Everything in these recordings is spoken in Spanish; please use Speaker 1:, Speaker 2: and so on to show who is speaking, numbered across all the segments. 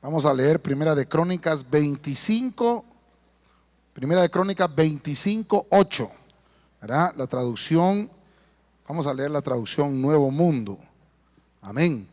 Speaker 1: Vamos a leer Primera de Crónicas 25, Primera de Crónicas 25, 8, ¿verdad? La traducción, vamos a leer la traducción Nuevo Mundo. Amén.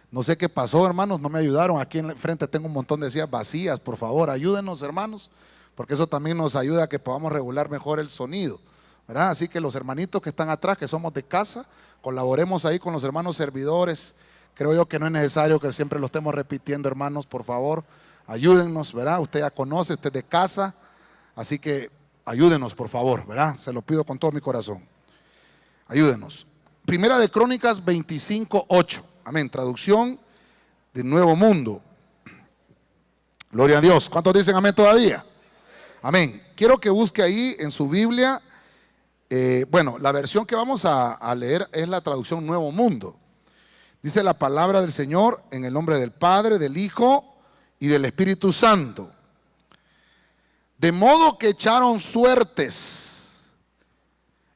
Speaker 1: No sé qué pasó, hermanos, no me ayudaron. Aquí en frente tengo un montón de sillas vacías. Por favor, ayúdenos, hermanos, porque eso también nos ayuda a que podamos regular mejor el sonido, ¿verdad? Así que los hermanitos que están atrás, que somos de casa, colaboremos ahí con los hermanos servidores. Creo yo que no es necesario que siempre lo estemos repitiendo, hermanos, por favor, ayúdennos, ¿verdad? Usted ya conoce, usted es de casa, así que ayúdenos, por favor, ¿verdad? Se lo pido con todo mi corazón. Ayúdenos. Primera de Crónicas 25, 8. Amén. Traducción de Nuevo Mundo. Gloria a Dios. ¿Cuántos dicen amén todavía? Amén. Quiero que busque ahí en su Biblia. Bueno, la versión que vamos a leer es la traducción Nuevo Mundo. Dice la palabra del Señor en el nombre del Padre, del Hijo y del Espíritu Santo. De modo que echaron suertes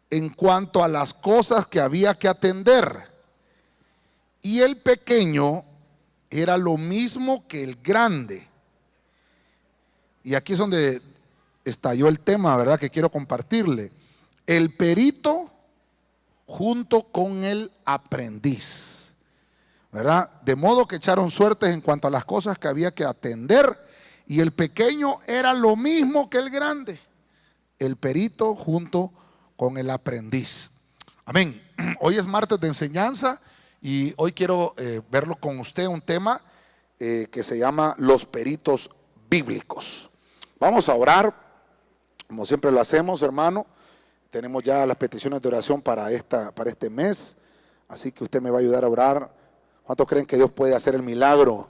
Speaker 1: en cuanto a las cosas que había que atender. Y el pequeño era lo mismo que el grande. Y aquí es donde estalló el tema, ¿verdad? Que quiero compartirle. El perito junto con el aprendiz, ¿verdad? De modo que echaron suertes en cuanto a las cosas que había que atender. Y el pequeño era lo mismo que el grande. El perito junto con el aprendiz. Amén. Hoy es martes de enseñanza. Y hoy quiero verlo con usted, un tema que se llama los peritos bíblicos. Vamos a orar, como siempre lo hacemos, hermano. Tenemos ya las peticiones de oración para este mes, así que usted me va a ayudar a orar. ¿Cuántos creen que Dios puede hacer el milagro?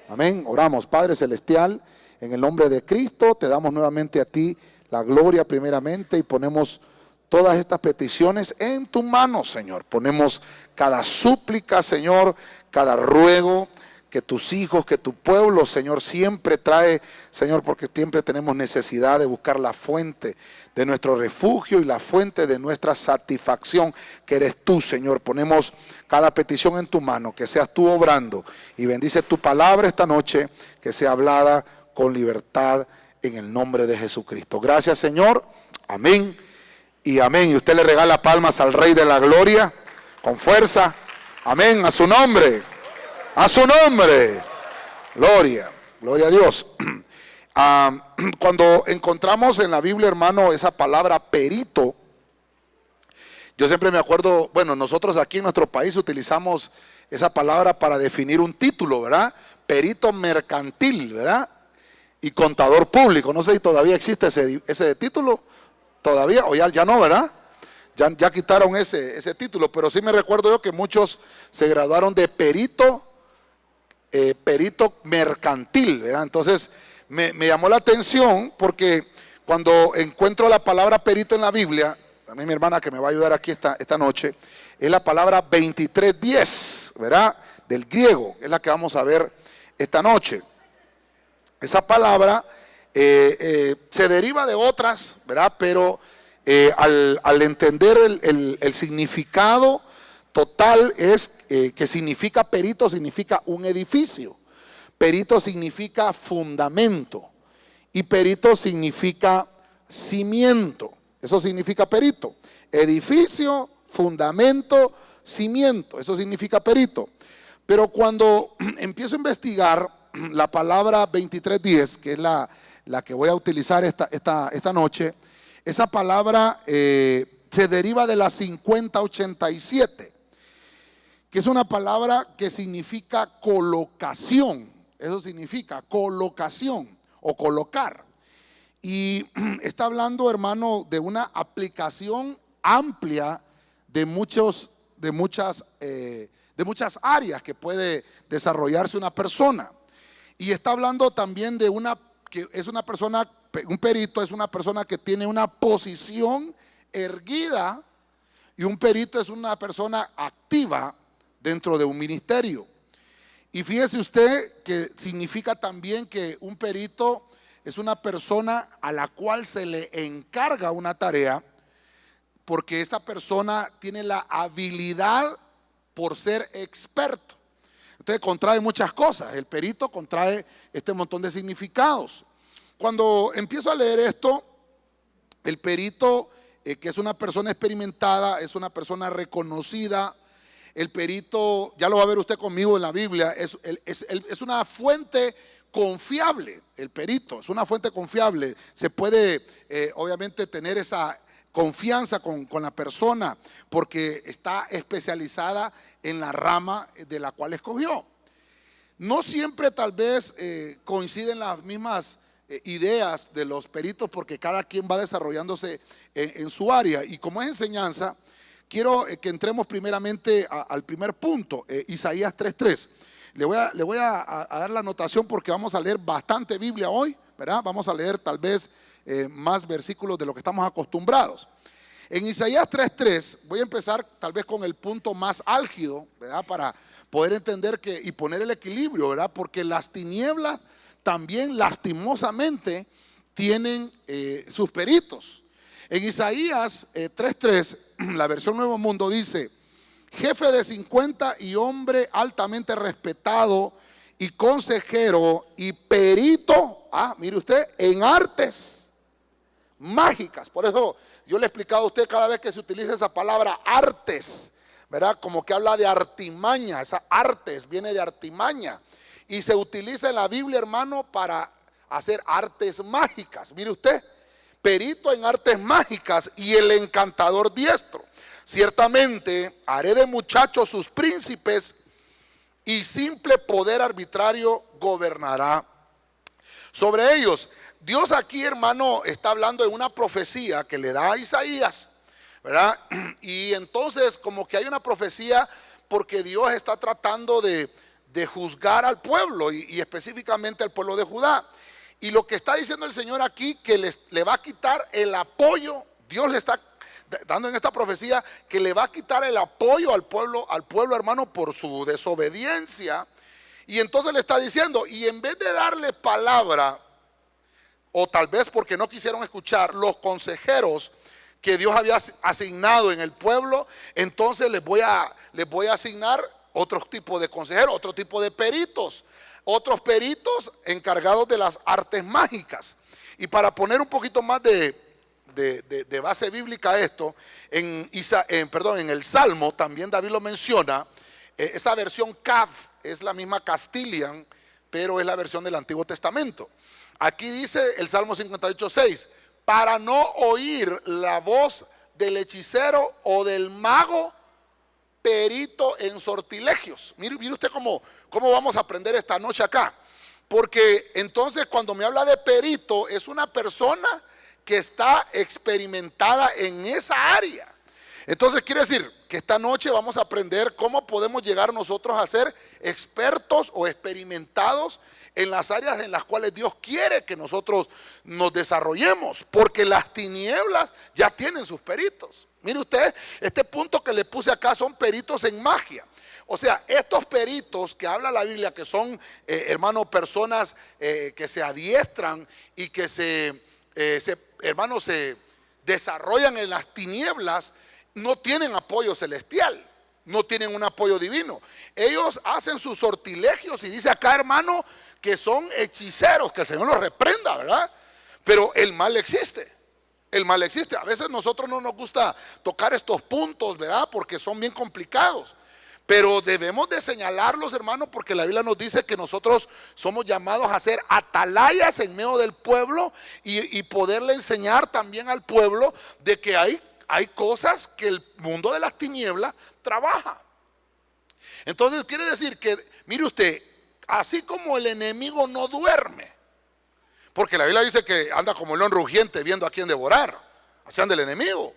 Speaker 1: Amén. Oramos. Padre Celestial, en el nombre de Cristo, te damos nuevamente a ti la gloria primeramente y ponemos todas estas peticiones en tu mano, Señor. Ponemos cada súplica, Señor, cada ruego que tus hijos, que tu pueblo, Señor, siempre trae, Señor, porque siempre tenemos necesidad de buscar la fuente de nuestro refugio y la fuente de nuestra satisfacción, que eres tú, Señor. Ponemos cada petición en tu mano, que seas tú obrando, y bendice tu palabra esta noche, que sea hablada con libertad en el nombre de Jesucristo. Gracias, Señor. Amén. Y amén. Y usted le regala palmas al Rey de la Gloria con fuerza. Amén. A su nombre. A su nombre. Gloria. Gloria a Dios. Cuando encontramos en la Biblia, hermano, esa palabra perito, yo siempre me acuerdo, bueno, nosotros aquí en nuestro país utilizamos esa palabra para definir un título, ¿verdad? Perito mercantil, ¿verdad? Y contador público. No sé si todavía existe ese título. Todavía, o ya no, ¿verdad? Ya quitaron ese título, pero sí me recuerdo yo que muchos se graduaron de perito mercantil, ¿verdad? Entonces me llamó la atención porque cuando encuentro la palabra perito en la Biblia, también mi hermana que me va a ayudar aquí esta noche, es la palabra 2310, ¿verdad? Del griego, es la que vamos a ver esta noche. Esa palabra se deriva de otras, ¿verdad? Pero al entender el significado total es que significa perito, significa un edificio. Perito significa fundamento y perito significa cimiento. Eso significa perito. Edificio, fundamento, cimiento. Eso significa perito. Pero cuando empiezo a investigar la palabra 2310, que es la que voy a utilizar esta noche, esa palabra se deriva de la 5087, que es una palabra que significa colocación. Eso significa colocación o colocar. Y está hablando, hermano, de una aplicación amplia de muchas áreas que puede desarrollarse una persona. Y está hablando también de que es una persona, un perito es una persona que tiene una posición erguida, y un perito es una persona activa dentro de un ministerio. Y fíjese usted que significa también que un perito es una persona a la cual se le encarga una tarea, porque esta persona tiene la habilidad por ser experto. Entonces contrae muchas cosas. El perito contrae este montón de significados. Cuando empiezo a leer esto, el perito, que es una persona experimentada, es una persona reconocida. El perito, ya lo va a ver usted conmigo en la Biblia, es una fuente confiable. El perito es una fuente confiable. Se puede obviamente tener esa confianza con la persona porque está especializada en la rama de la cual escogió. No siempre tal vez coinciden las mismas ideas de los peritos porque cada quien va desarrollándose en su área. Y como es enseñanza, quiero que entremos primeramente al primer punto, Isaías 3:3. Le voy a dar la anotación porque vamos a leer bastante Biblia hoy, ¿verdad? Vamos a leer tal vez más versículos de lo que estamos acostumbrados. En Isaías 3:3 voy a empezar tal vez con el punto más álgido, ¿verdad? Para poder entender y poner el equilibrio, ¿verdad? Porque las tinieblas también lastimosamente tienen sus peritos. En Isaías 3:3, la versión Nuevo Mundo dice: jefe de 50 y hombre altamente respetado y consejero y perito, mire usted, en artes mágicas. Por eso yo le he explicado a usted cada vez que se utiliza esa palabra artes, ¿verdad? Como que habla de artimaña. Esa artes viene de artimaña y se utiliza en la Biblia, hermano, para hacer artes mágicas. Mire usted, perito en artes mágicas y el encantador diestro. Ciertamente haré de muchachos sus príncipes y simple poder arbitrario gobernará sobre ellos. Dios aquí, hermano, está hablando de una profecía que le da a Isaías, ¿verdad? Y entonces como que hay una profecía porque Dios está tratando de juzgar al pueblo y específicamente al pueblo de Judá. Y lo que está diciendo el Señor aquí, que le va a quitar el apoyo. Dios le está dando en esta profecía que le va a quitar el apoyo al pueblo, hermano, por su desobediencia. Y entonces le está diciendo, y en vez de darle palabra, o tal vez porque no quisieron escuchar los consejeros que Dios había asignado en el pueblo, entonces les voy a asignar otro tipo de consejeros, otro tipo de peritos, otros peritos encargados de las artes mágicas. Y para poner un poquito más de base bíblica a esto, en el Salmo también David lo menciona. Esa versión CAV es la misma Castilian, pero es la versión del Antiguo Testamento. Aquí dice el Salmo 58:6: para no oír la voz del hechicero o del mago, perito en sortilegios. Mire usted cómo vamos a aprender esta noche acá. Porque entonces cuando me habla de perito, es una persona que está experimentada en esa área. Entonces quiere decir que esta noche vamos a aprender cómo podemos llegar nosotros a ser expertos o experimentados en las áreas en las cuales Dios quiere que nosotros nos desarrollemos, porque las tinieblas ya tienen sus peritos. Mire usted, este punto que le puse acá son peritos en magia. O sea, estos peritos que habla la Biblia, que son, hermano, personas que se adiestran y que se desarrollan en las tinieblas, no tienen apoyo celestial, no tienen un apoyo divino. Ellos hacen sus sortilegios y dice acá, hermano, que son hechiceros, que el Señor los reprenda, ¿verdad? Pero el mal existe. El mal existe. A veces nosotros no nos gusta tocar estos puntos, ¿verdad? Porque son bien complicados. Pero debemos de señalarlos, hermano, porque la Biblia nos dice que nosotros somos llamados a ser atalayas en medio del pueblo y poderle enseñar también al pueblo de que hay cosas que el mundo de las tinieblas trabaja. Entonces quiere decir que, mire usted, así como el enemigo no duerme, porque la Biblia dice que anda como león rugiente viendo a quién devorar, así anda el enemigo.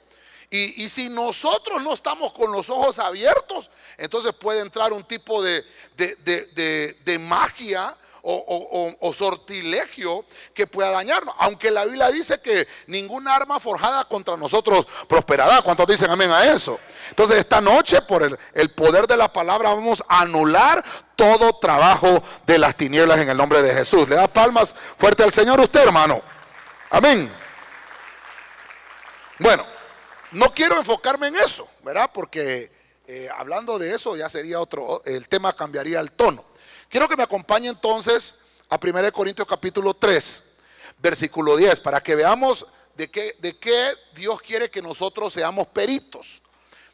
Speaker 1: Y si nosotros no estamos con los ojos abiertos, entonces puede entrar un tipo de magia o sortilegio que pueda dañarnos. Aunque la Biblia dice que ninguna arma forjada contra nosotros prosperará. ¿Cuántos dicen amén a eso? Entonces esta noche, por el poder de la palabra, vamos a anular todo trabajo de las tinieblas en el nombre de Jesús. ¿Le da palmas fuerte al Señor usted, hermano? Amén. Bueno, no quiero enfocarme en eso, ¿verdad? Porque hablando de eso ya sería otro, el tema cambiaría el tono. Quiero que me acompañe entonces a 1 Corintios capítulo 3, versículo 10, para que veamos de qué Dios quiere que nosotros seamos peritos.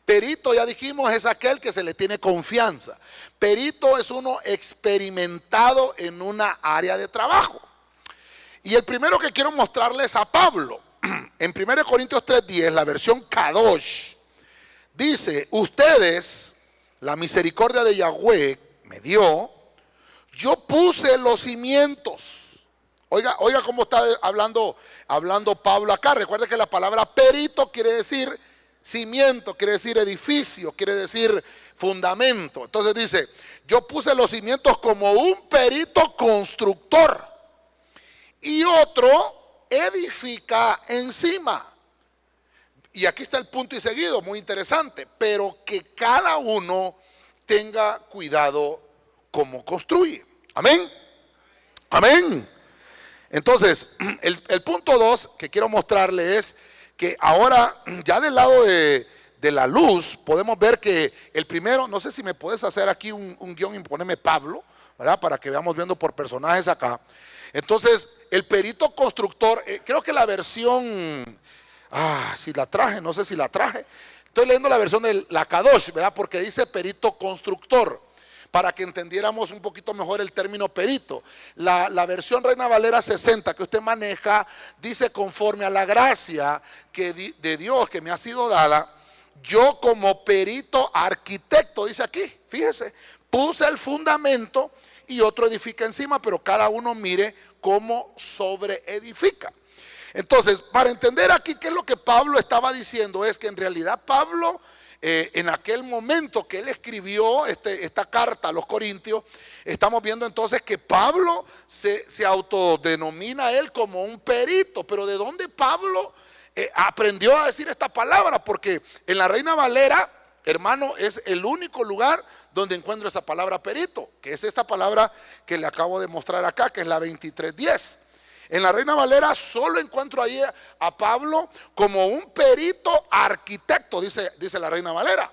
Speaker 1: Perito, ya dijimos, es aquel que se le tiene confianza. Perito es uno experimentado en una área de trabajo. Y el primero que quiero mostrarles a Pablo, en 1 Corintios 3:10, la versión Kadosh, dice: ustedes, la misericordia de Yahweh me dio, yo puse los cimientos. Oiga cómo está hablando Pablo acá. Recuerde que la palabra perito quiere decir cimiento, quiere decir edificio, quiere decir fundamento. Entonces dice: yo puse los cimientos como un perito constructor, y otro edifica encima. Y aquí está el punto y seguido, muy interesante. Pero que cada uno tenga cuidado cómo construye. Amén. Amén. Entonces, el punto 2 que quiero mostrarle es que ahora, ya del lado de la luz, podemos ver que el primero, no sé si me puedes hacer aquí un guión y ponerme Pablo, ¿verdad? Para que veamos viendo por personajes acá. Entonces, el perito constructor, creo que la versión, si la traje, no sé si la traje. Estoy leyendo la versión de la Kadosh, ¿verdad? Porque dice perito constructor, para que entendiéramos un poquito mejor el término perito. La versión Reina Valera 60 que usted maneja, dice: conforme a la gracia de Dios que me ha sido dada, yo como perito arquitecto, dice aquí, fíjese, puse el fundamento y otro edifica encima, pero cada uno mire cómo sobre edifica. Entonces, para entender aquí qué es lo que Pablo estaba diciendo, es que en realidad Pablo, en aquel momento que él escribió esta carta a los Corintios, estamos viendo entonces que Pablo se autodenomina a él como un perito. Pero ¿de dónde Pablo aprendió a decir esta palabra? Porque en la Reina Valera, hermano, es el único lugar donde encuentro esa palabra perito, que es esta palabra que le acabo de mostrar acá, que es la 23:10. En la Reina Valera solo encuentro ahí a Pablo como un perito arquitecto, dice la Reina Valera.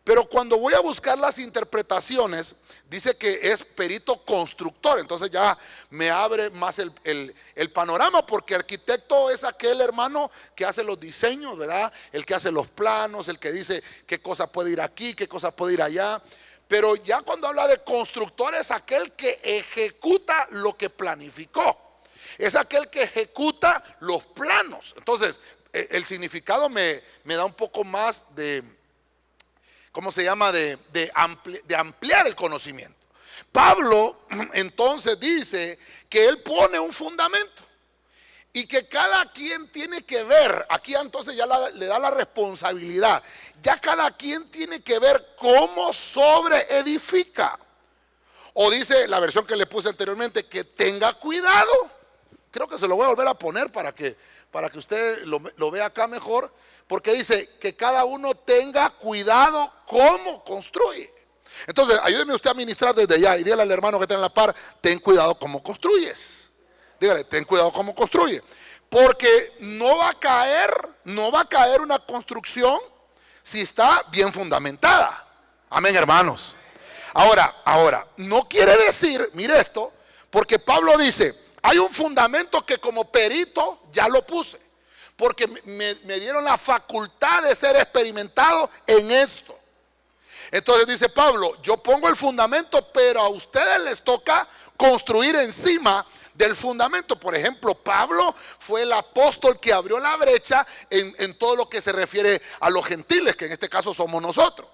Speaker 1: Pero cuando voy a buscar las interpretaciones, dice que es perito constructor. Entonces ya me abre más el panorama, porque arquitecto es aquel, hermano, que hace los diseños, ¿verdad? El que hace los planos, el que dice qué cosa puede ir aquí, qué cosa puede ir allá. Pero ya cuando habla de constructor, es aquel que ejecuta lo que planificó. Es aquel que ejecuta los planos. Entonces, el significado me da un poco más de, ¿cómo se llama? De ampliar el conocimiento. Pablo entonces dice que él pone un fundamento y que cada quien tiene que ver. Aquí entonces ya le da la responsabilidad. Ya cada quien tiene que ver cómo sobre edifica. O dice la versión que le puse anteriormente, que tenga cuidado. Creo que se lo voy a volver a poner para que usted lo vea acá mejor, porque dice que cada uno tenga cuidado cómo construye. Entonces, ayúdeme usted a ministrar desde allá y dígale al hermano que está en la par: ten cuidado cómo construyes. Dígale: ten cuidado cómo construye. Porque no va a caer una construcción si está bien fundamentada. Amén, hermanos. Ahora, no quiere decir, mire esto, porque Pablo dice: hay un fundamento que como perito ya lo puse, porque me dieron la facultad de ser experimentado en esto. Entonces dice Pablo: yo pongo el fundamento, pero a ustedes les toca construir encima del fundamento. Por ejemplo, Pablo fue el apóstol que abrió la brecha en todo lo que se refiere a los gentiles, que en este caso somos nosotros.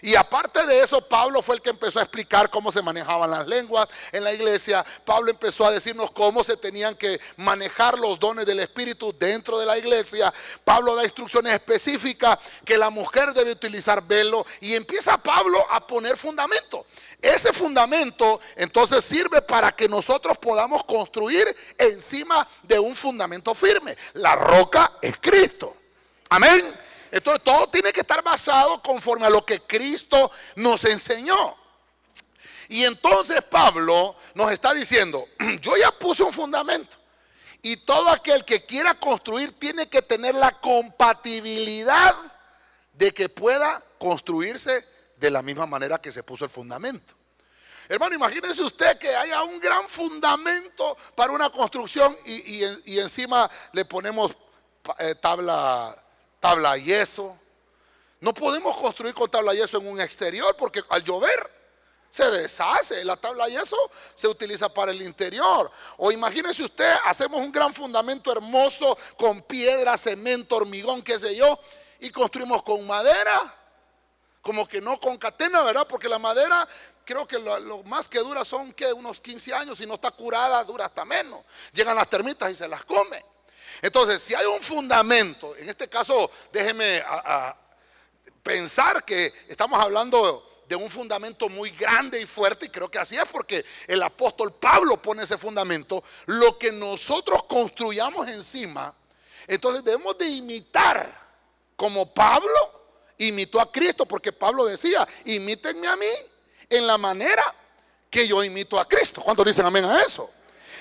Speaker 1: Y aparte de eso, Pablo fue el que empezó a explicar cómo se manejaban las lenguas en la iglesia. Pablo empezó a decirnos cómo se tenían que manejar los dones del Espíritu dentro de la iglesia. Pablo da instrucciones específicas que la mujer debe utilizar velo, y empieza Pablo a poner fundamento. Ese fundamento entonces sirve para que nosotros podamos construir encima de un fundamento firme. La roca es Cristo. Amén. Entonces todo tiene que estar basado conforme a lo que Cristo nos enseñó. Y entonces Pablo nos está diciendo: yo ya puse un fundamento, y todo aquel que quiera construir tiene que tener la compatibilidad de que pueda construirse de la misma manera que se puso el fundamento. Hermano, imagínense usted que haya un gran fundamento para una construcción y encima le ponemos tabla yeso. No podemos construir con tabla yeso en un exterior porque al llover se deshace. La tabla yeso se utiliza para el interior. O imagínese usted, hacemos un gran fundamento hermoso con piedra, cemento, hormigón, qué sé yo, y construimos con madera. Como que no concatena, ¿verdad? Porque la madera, creo que lo más que dura son unos 15 años. Si no está curada, dura hasta menos. Llegan las termitas y se las comen. Entonces, si hay un fundamento, en este caso, déjeme pensar que estamos hablando de un fundamento muy grande y fuerte, y creo que así es porque el apóstol Pablo pone ese fundamento. Lo que nosotros construyamos encima, entonces debemos de imitar, como Pablo imitó a Cristo, porque Pablo decía, imítenme a mí en la manera que yo imito a Cristo. ¿Cuántos dicen amén a eso?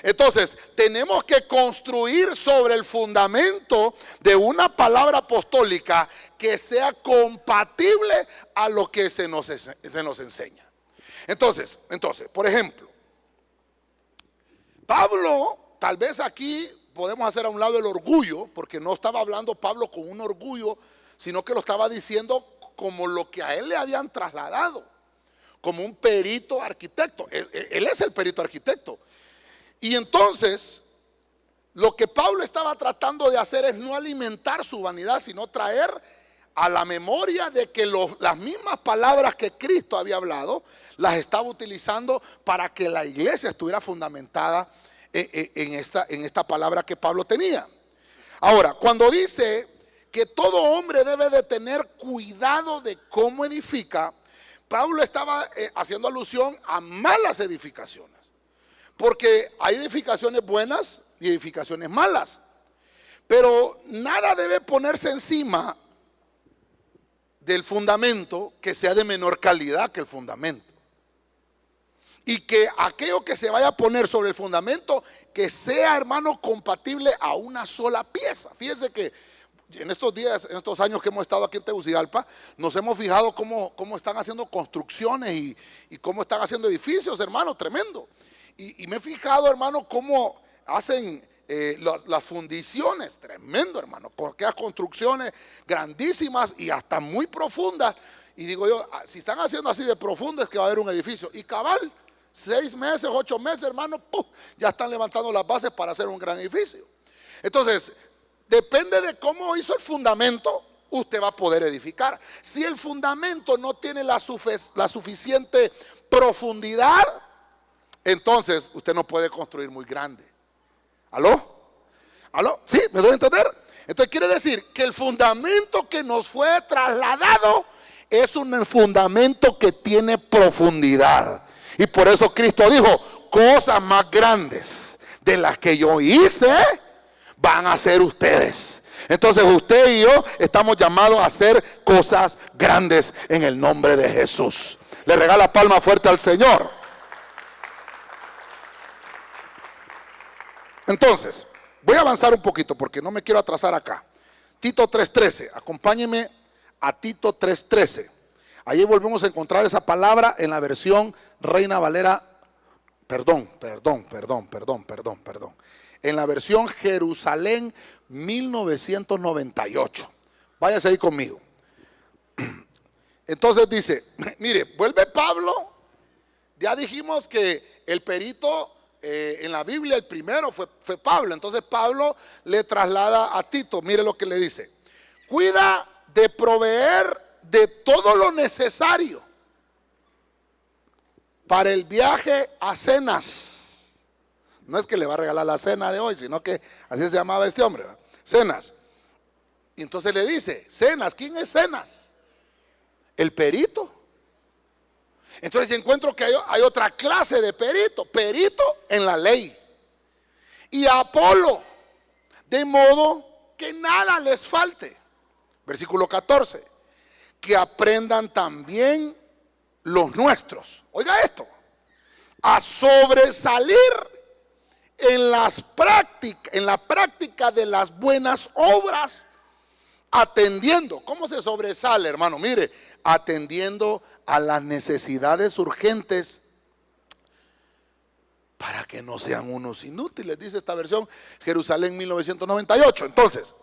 Speaker 1: Entonces, tenemos que construir sobre el fundamento de una palabra apostólica que sea compatible a lo que se nos enseña. Entonces, por ejemplo, Pablo, tal vez aquí podemos hacer a un lado el orgullo, porque no estaba hablando Pablo con un orgullo, sino que lo estaba diciendo como lo que a él le habían trasladado, como un perito arquitecto. Él es el perito arquitecto. Y entonces, lo que Pablo estaba tratando de hacer es no alimentar su vanidad, sino traer a la memoria de que las mismas palabras que Cristo había hablado, las estaba utilizando para que la iglesia estuviera fundamentada en esta palabra que Pablo tenía. Ahora, cuando dice que todo hombre debe de tener cuidado de cómo edifica, Pablo estaba haciendo alusión a malas edificaciones. Porque hay edificaciones buenas y edificaciones malas. Pero nada debe ponerse encima del fundamento que sea de menor calidad que el fundamento. Y que aquello que se vaya a poner sobre el fundamento, que sea, hermano, compatible a una sola pieza. Fíjense que en estos días, en estos años que hemos estado aquí en Tegucigalpa, nos hemos fijado cómo están haciendo construcciones y cómo están haciendo edificios, hermano, tremendo. Y me he fijado, hermano, cómo hacen las fundiciones, tremendo, hermano, con aquellas construcciones grandísimas y hasta muy profundas. Y digo yo, si están haciendo así de profundo es que va a haber un edificio. Y cabal, 6 meses, 8 meses, hermano, ¡pum!, ya están levantando las bases para hacer un gran edificio. Entonces, depende de cómo hizo el fundamento, usted va a poder edificar. Si el fundamento no tiene la suficiente profundidad, entonces usted no puede construir muy grande. ¿Aló? ¿Sí? ¿Me doy a entender? Entonces quiere decir que el fundamento que nos fue trasladado es un fundamento que tiene profundidad. Y por eso Cristo dijo, cosas más grandes de las que yo hice van a hacer ustedes. Entonces usted y yo estamos llamados a hacer cosas grandes en el nombre de Jesús. Le regala palma fuerte al Señor. Entonces, voy a avanzar un poquito porque no me quiero atrasar acá. Tito 3:13, acompáñeme a Tito 3:13. Allí volvemos a encontrar esa palabra en la versión Reina Valera, perdón. En la versión Jerusalén 1998. Váyase ahí conmigo. Entonces dice, mire, vuelve Pablo. Ya dijimos que el perito en la Biblia, el primero fue Pablo. Entonces Pablo le traslada a Tito. Mire lo que le dice: cuida de proveer de todo lo necesario para el viaje a cenas. No es que le va a regalar la cena de hoy, sino que así se llamaba este hombre, ¿verdad? Cenas. Y entonces le dice, cenas, ¿quién es cenas? El perito. Entonces yo encuentro que hay otra clase de perito en la ley. Y a Apolo, de modo que nada les falte. Versículo 14. Que aprendan también los nuestros. Oiga esto. A sobresalir en la práctica de las buenas obras Atendiendo. ¿Cómo se sobresale, hermano? Mire, atendiendo a las necesidades urgentes para que no sean unos inútiles, dice esta versión, Jerusalén 1998. Entonces,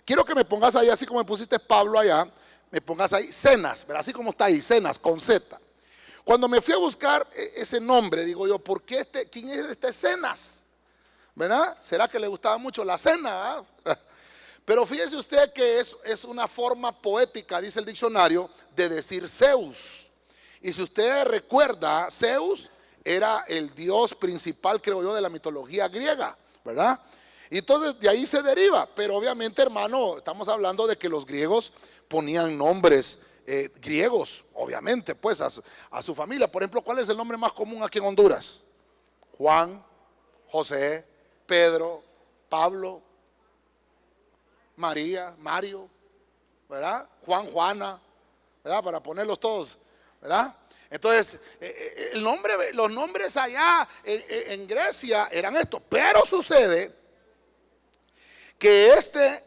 Speaker 1: quiero que me pongas ahí, así como me pusiste Pablo allá, me pongas ahí Zenas, ¿verdad? Así como está ahí, Zenas, con Z. Cuando me fui a buscar ese nombre, digo yo, ¿por qué quién es este Zenas? ¿Verdad? ¿Será que le gustaba mucho la cena? Pero fíjese usted que es una forma poética, dice el diccionario, de decir Zeus. Y si usted recuerda, Zeus era el dios principal, creo yo, de la mitología griega, ¿verdad? Y entonces de ahí se deriva. Pero obviamente, hermano, estamos hablando de que los griegos ponían nombres griegos, obviamente, pues a su familia. Por ejemplo, ¿cuál es el nombre más común aquí en Honduras? Juan, José, Pedro, Pablo, María, Mario, ¿verdad? Juan, Juana, ¿verdad? Para ponerlos todos, ¿verdad? Entonces, los nombres allá en Grecia eran estos. Pero sucede que este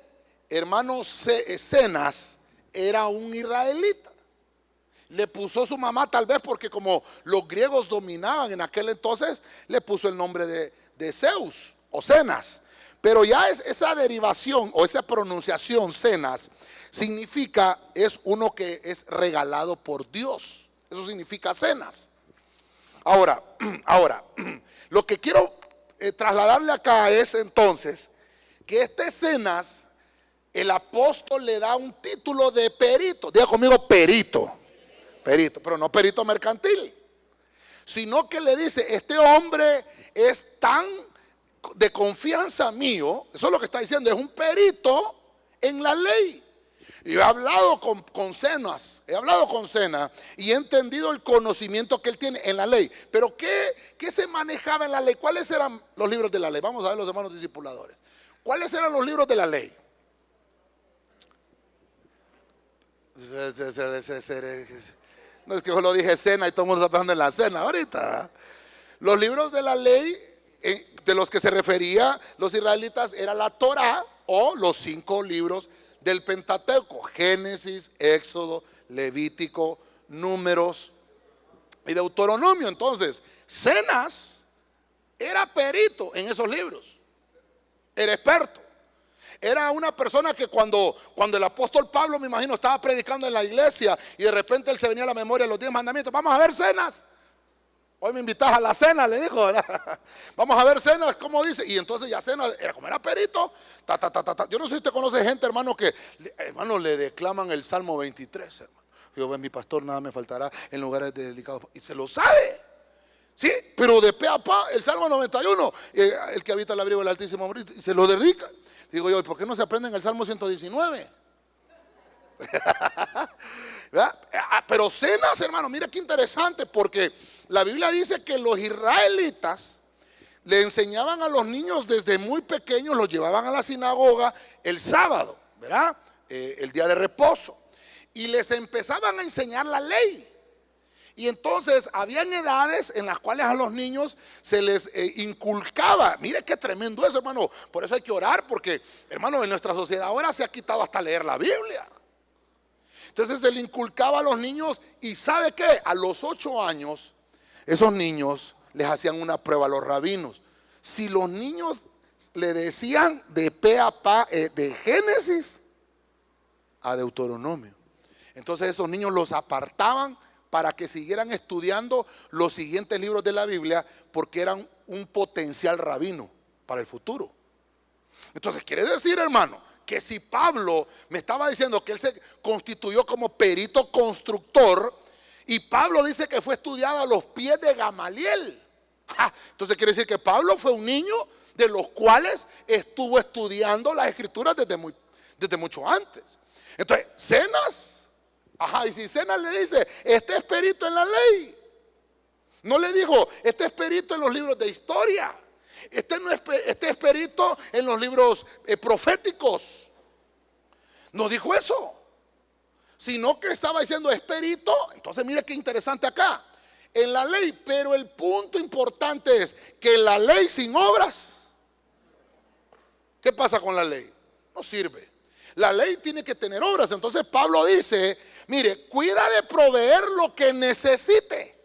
Speaker 1: hermano Zenas era un israelita. Le puso su mamá, tal vez porque como los griegos dominaban en aquel entonces, le puso el nombre de Zeus o Zenas. Pero ya esa derivación o esa pronunciación Zenas significa, es uno que es regalado por Dios. Eso significa Zenas. Ahora, lo que quiero trasladarle acá es entonces que este Zenas, el apóstol le da un título de perito. Diga conmigo, perito. Perito, pero no perito mercantil, sino que le dice, este hombre es tan de confianza mío, eso es lo que está diciendo, es un perito en la ley. Y yo he hablado con Zenas, y he entendido el conocimiento que él tiene en la ley. Pero ¿qué se manejaba en la ley? ¿Cuáles eran los libros de la ley? Vamos a ver los hermanos discipuladores. ¿Cuáles eran los libros de la ley? No es que yo lo dije cena y todo el mundo está pensando en la cena ahorita. Los libros de la ley de los que se refería los israelitas era la Torá o los 5 libros del Pentateuco: Génesis, Éxodo, Levítico, Números y Deuteronomio. Entonces, Zenas era perito en esos libros, era experto. Era una persona que cuando el apóstol Pablo, me imagino, estaba predicando en la iglesia y de repente él se venía a la memoria de los 10 mandamientos. Vamos a ver Zenas. Hoy me invitas a la cena, le dijo, ¿verdad? Vamos a ver Zenas, ¿cómo dice? Y entonces ya Zenas, como era perito, Yo no sé si usted conoce gente, hermano, que, hermano, le declaman el Salmo 23, hermano. Yo, mi pastor, nada me faltará en lugares delicados. Y se lo sabe. Sí, pero de pe a pa, el Salmo 91, el que habita el abrigo del Altísimo, y se lo dedica. Digo yo, ¿por qué no se aprenden el Salmo 119? Pero Zenas, hermano, mira qué interesante, porque la Biblia dice que los israelitas le enseñaban a los niños desde muy pequeños, los llevaban a la sinagoga el sábado, ¿verdad? El día de reposo, y les empezaban a enseñar la ley. Y entonces habían edades en las cuales a los niños se les inculcaba. Mire qué tremendo eso, hermano. Por eso hay que orar, porque, hermano, en nuestra sociedad ahora se ha quitado hasta leer la Biblia. Entonces se le inculcaba a los niños, y ¿sabe qué? A los 8 años, esos niños les hacían una prueba a los rabinos. Si los niños le decían de pe a pa, de Génesis a Deuteronomio, entonces esos niños los apartaban para que siguieran estudiando los siguientes libros de la Biblia, porque eran un potencial rabino para el futuro. Entonces quiere decir, hermano, que si Pablo me estaba diciendo que él se constituyó como perito constructor, y Pablo dice que fue estudiado a los pies de Gamaliel, entonces quiere decir que Pablo fue un niño de los cuales estuvo estudiando las escrituras desde mucho antes. Entonces, Zenas, y si Zenas le dice, este es perito en la ley, no le dijo, este es perito en los libros de historia, este es perito en los libros proféticos. No dijo eso, sino que estaba diciendo es perito. Entonces mire qué interesante acá, en la ley. Pero el punto importante es que la ley sin obras, ¿qué pasa con la ley? No sirve. La ley tiene que tener obras. Entonces Pablo dice, mire, cuida de proveer lo que necesite.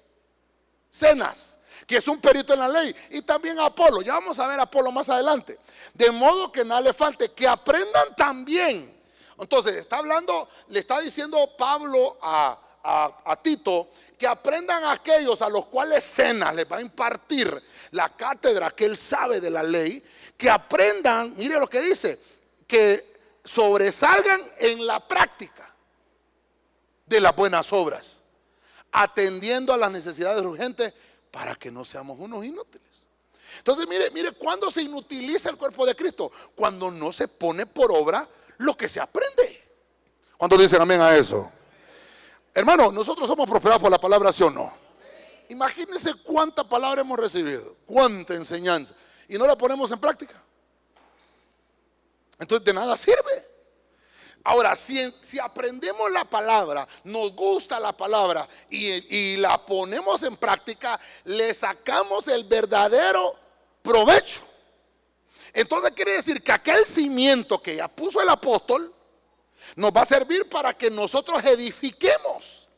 Speaker 1: Cenas, que es un perito en la ley, y también Apolo. Ya vamos a ver a Apolo más adelante. De modo que nada le falte, que aprendan también. Entonces está hablando, le está diciendo Pablo a Tito, que aprendan aquellos a los cuales cenas les va a impartir la cátedra que él sabe de la ley, que aprendan, mire lo que dice, que sobresalgan en la práctica de las buenas obras, atendiendo a las necesidades urgentes para que no seamos unos inútiles. Entonces mire, ¿cuándo se inutiliza el cuerpo de Cristo? Cuando no se pone por obra lo que se aprende. ¿Cuántos dicen amén a eso? Hermano, nosotros somos prosperados por la palabra, ¿sí o no? Imagínense cuánta palabra hemos recibido, cuánta enseñanza, y no la ponemos en práctica. Entonces de nada sirve. Ahora, si aprendemos la palabra, nos gusta la palabra y la ponemos en práctica, le sacamos el verdadero provecho. Entonces quiere decir que aquel cimiento que ya puso el apóstol nos va a servir para que nosotros edifiquemos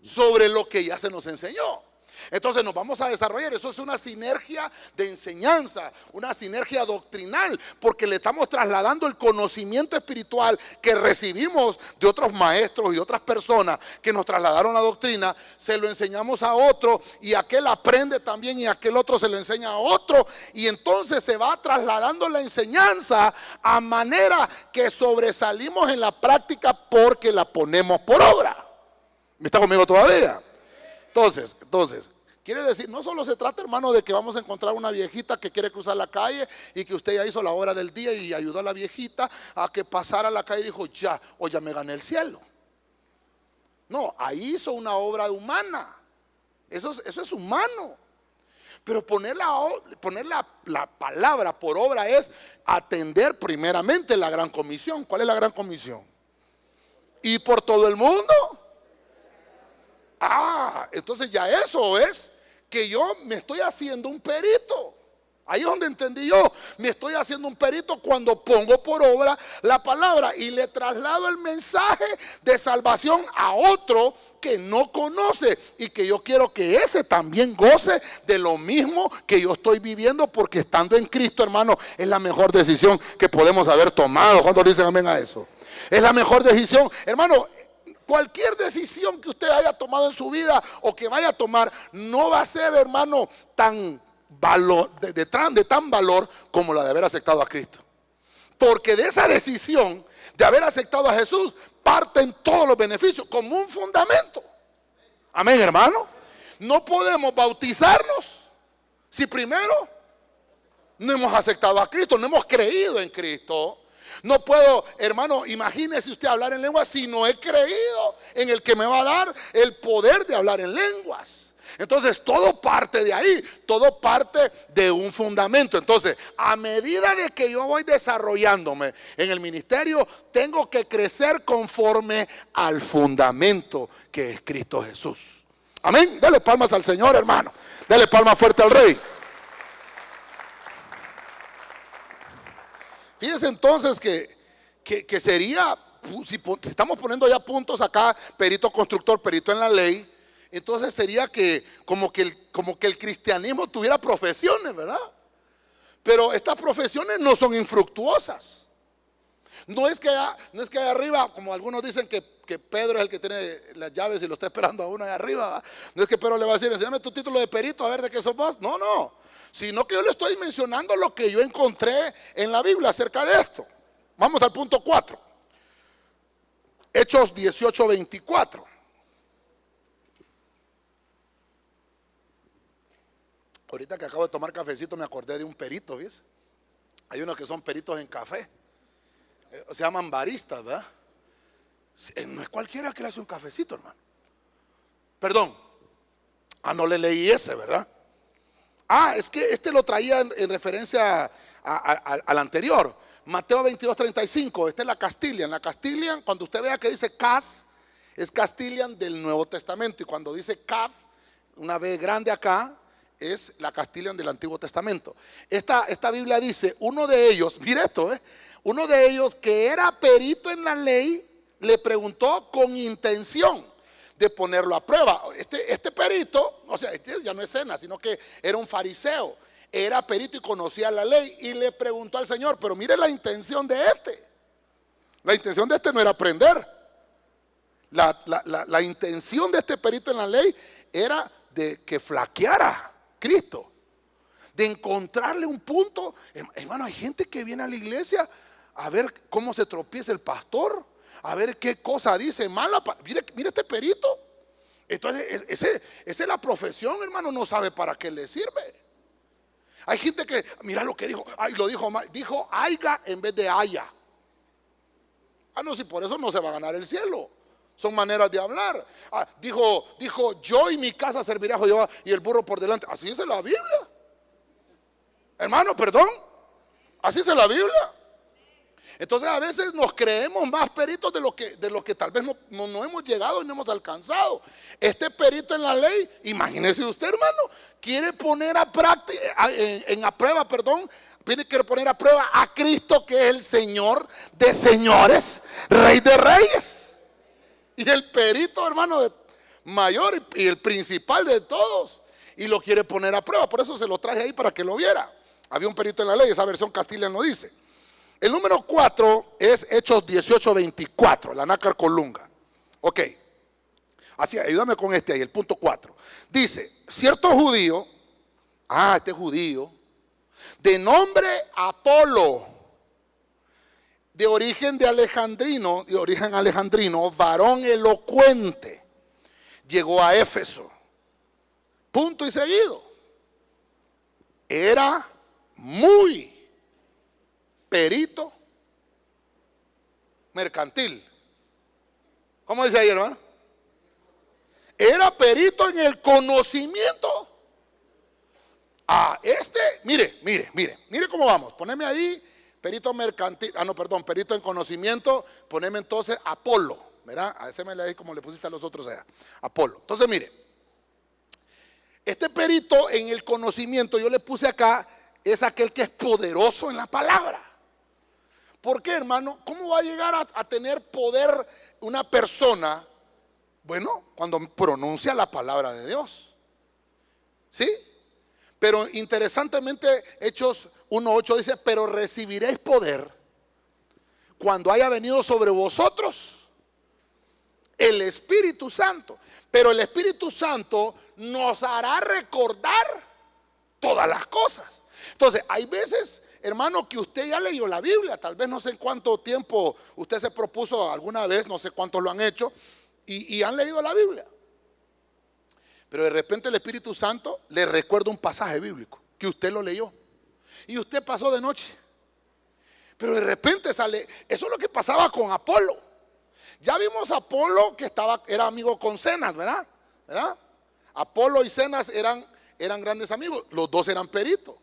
Speaker 1: sobre lo que ya se nos enseñó. Entonces nos vamos a desarrollar. Eso es una sinergia de enseñanza, una sinergia doctrinal, porque le estamos trasladando el conocimiento espiritual que recibimos de otros maestros y otras personas que nos trasladaron la doctrina. Se lo enseñamos a otro y aquel aprende también y aquel otro se lo enseña a otro, y entonces se va trasladando la enseñanza a manera que sobresalimos en la práctica porque la ponemos por obra. ¿Me está conmigo todavía? Entonces, quiere decir, no solo se trata, hermano, de que vamos a encontrar una viejita que quiere cruzar la calle y que usted ya hizo la obra del día y ayudó a la viejita a que pasara la calle y dijo, ya me gané el cielo. No, ahí hizo una obra humana. Eso es humano. Pero poner la palabra por obra es atender primeramente la gran comisión. ¿Cuál es la gran comisión? ¿Ir por todo el mundo? Entonces ya eso es que yo me estoy haciendo un perito. Ahí es donde entendí yo. Me estoy haciendo un perito cuando pongo por obra la palabra y le traslado el mensaje de salvación a otro que no conoce y que yo quiero que ese también goce de lo mismo que yo estoy viviendo, porque estando en Cristo, hermano, es la mejor decisión que podemos haber tomado. ¿Cuántos dicen amén a eso? Es la mejor decisión, hermano. Cualquier decisión que usted haya tomado en su vida o que vaya a tomar no va a ser, hermano, tan de tan valor como la de haber aceptado a Cristo. Porque de esa decisión de haber aceptado a Jesús parten todos los beneficios como un fundamento. Amén, hermano. No podemos bautizarnos si primero no hemos aceptado a Cristo, no hemos creído en Cristo. No puedo, hermano, imagínese usted hablar en lenguas si no he creído en el que me va a dar el poder de hablar en lenguas. Entonces todo parte de ahí, todo parte de un fundamento. Entonces, a medida de que yo voy desarrollándome en el ministerio, tengo que crecer conforme al fundamento que es Cristo Jesús. Amén. Dale palmas al Señor, hermano. Dale palmas fuerte al Rey. Fíjense entonces que sería, si estamos poniendo ya puntos acá, perito constructor, perito en la ley, entonces sería que como que el cristianismo tuviera profesiones, ¿verdad? Pero estas profesiones no son infructuosas. No es que allá arriba, como algunos dicen que Pedro es el que tiene las llaves y lo está esperando a uno allá arriba, ¿verdad? No es que Pedro le va a decir, enséñame tu título de perito, a ver de qué sos vos. No. Sino que yo le estoy mencionando lo que yo encontré en la Biblia acerca de esto. Vamos al punto 4. Hechos 18:24. Ahorita que acabo de tomar cafecito me acordé de un perito, ¿ves? Hay unos que son peritos en café. Se llaman baristas, ¿verdad? No es cualquiera que le hace un cafecito, hermano. Perdón. No le leí ese, ¿verdad? Es que este lo traía en referencia al anterior. Mateo 22:35. Esta es la Castilian. La Castilian, cuando usted vea que dice Cas, es Castilian del Nuevo Testamento. Y cuando dice Caf, una B grande acá, es la Castilian del Antiguo Testamento. Esta Biblia dice, uno de ellos, mire esto, uno de ellos que era perito en la ley, le preguntó con intención de ponerlo a prueba. Este perito, o sea, este ya no es Zenas, sino que era un fariseo, era perito y conocía la ley, y le preguntó al Señor, pero mire la intención de este. La intención de este no era aprender. La intención de este perito en la ley era de que flaqueara Cristo, de encontrarle un punto. Hermano, hay gente que viene a la iglesia a ver cómo se tropieza el pastor, a ver qué cosa dice mala. Mire este perito. Entonces esa es la profesión, hermano, no sabe para qué le sirve. Hay gente que, mira lo que dijo, ay, lo dijo mal, dijo aiga en vez de haya. No, si por eso no se va a ganar el cielo. Son maneras de hablar. Dijo, yo y mi casa servirá a Jehová y el burro por delante. Así dice la Biblia. Hermano, perdón. Así dice la Biblia. Entonces a veces nos creemos más peritos de lo que tal vez no hemos llegado y no hemos alcanzado. Este perito en la ley, imagínese usted, hermano, quiere poner a prueba, tiene que poner a prueba a Cristo, que es el Señor de señores, Rey de reyes. Y el perito, hermano, mayor y el principal de todos, y lo quiere poner a prueba. Por eso se lo traje ahí para que lo viera. Había un perito en la ley, esa versión Castilla lo dice. El número 4 es Hechos 18:24, la nácar colunga. Ok, así, ayúdame con este ahí, el punto 4. Dice, cierto judío, este judío, de nombre Apolo, de origen alejandrino, varón elocuente, llegó a Éfeso. Punto y seguido. Era muy perito mercantil. ¿Cómo dice ahí, hermano? Era perito en el conocimiento. Mire cómo vamos. Poneme ahí perito mercantil. Perito en conocimiento. Poneme entonces Apolo, ¿verdad? A ese me le di como le pusiste a los otros allá. Apolo. Entonces mire, este perito en el conocimiento, yo le puse acá, es aquel que es poderoso en la palabra. ¿Por qué, hermano? ¿Cómo va a llegar a tener poder una persona? Bueno, cuando pronuncia la palabra de Dios. ¿Sí? Pero interesantemente, Hechos 1:8 dice, pero recibiréis poder cuando haya venido sobre vosotros el Espíritu Santo. Pero el Espíritu Santo nos hará recordar todas las cosas. Entonces, hay veces, hermano, que usted ya leyó la Biblia, tal vez no sé en cuánto tiempo usted se propuso alguna vez, no sé cuántos lo han hecho, y han leído la Biblia. Pero de repente el Espíritu Santo le recuerda un pasaje bíblico que usted lo leyó y usted pasó de noche. Pero de repente sale, eso es lo que pasaba con Apolo. Ya vimos a Apolo que era amigo con Zenas, ¿verdad? Apolo y Zenas eran grandes amigos, los dos eran peritos.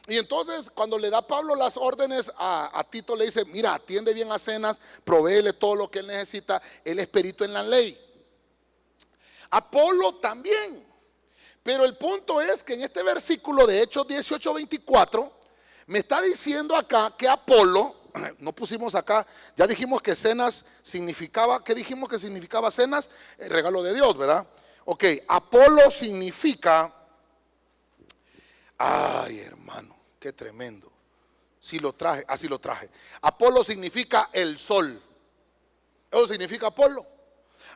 Speaker 1: Y entonces cuando le da Pablo las órdenes a Tito, le dice, mira, atiende bien a Zenas, provéele todo lo que él necesita, él es perito en la ley. Apolo también. Pero el punto es que en este versículo de Hechos 18:24 me está diciendo acá que Apolo, no pusimos acá, ya dijimos que Zenas significaba, ¿qué dijimos que significaba Zenas? El regalo de Dios, ¿verdad? Ok, Apolo significa, ay hermano, qué tremendo. Si lo traje, así lo traje. Apolo significa el sol. Eso significa Apolo.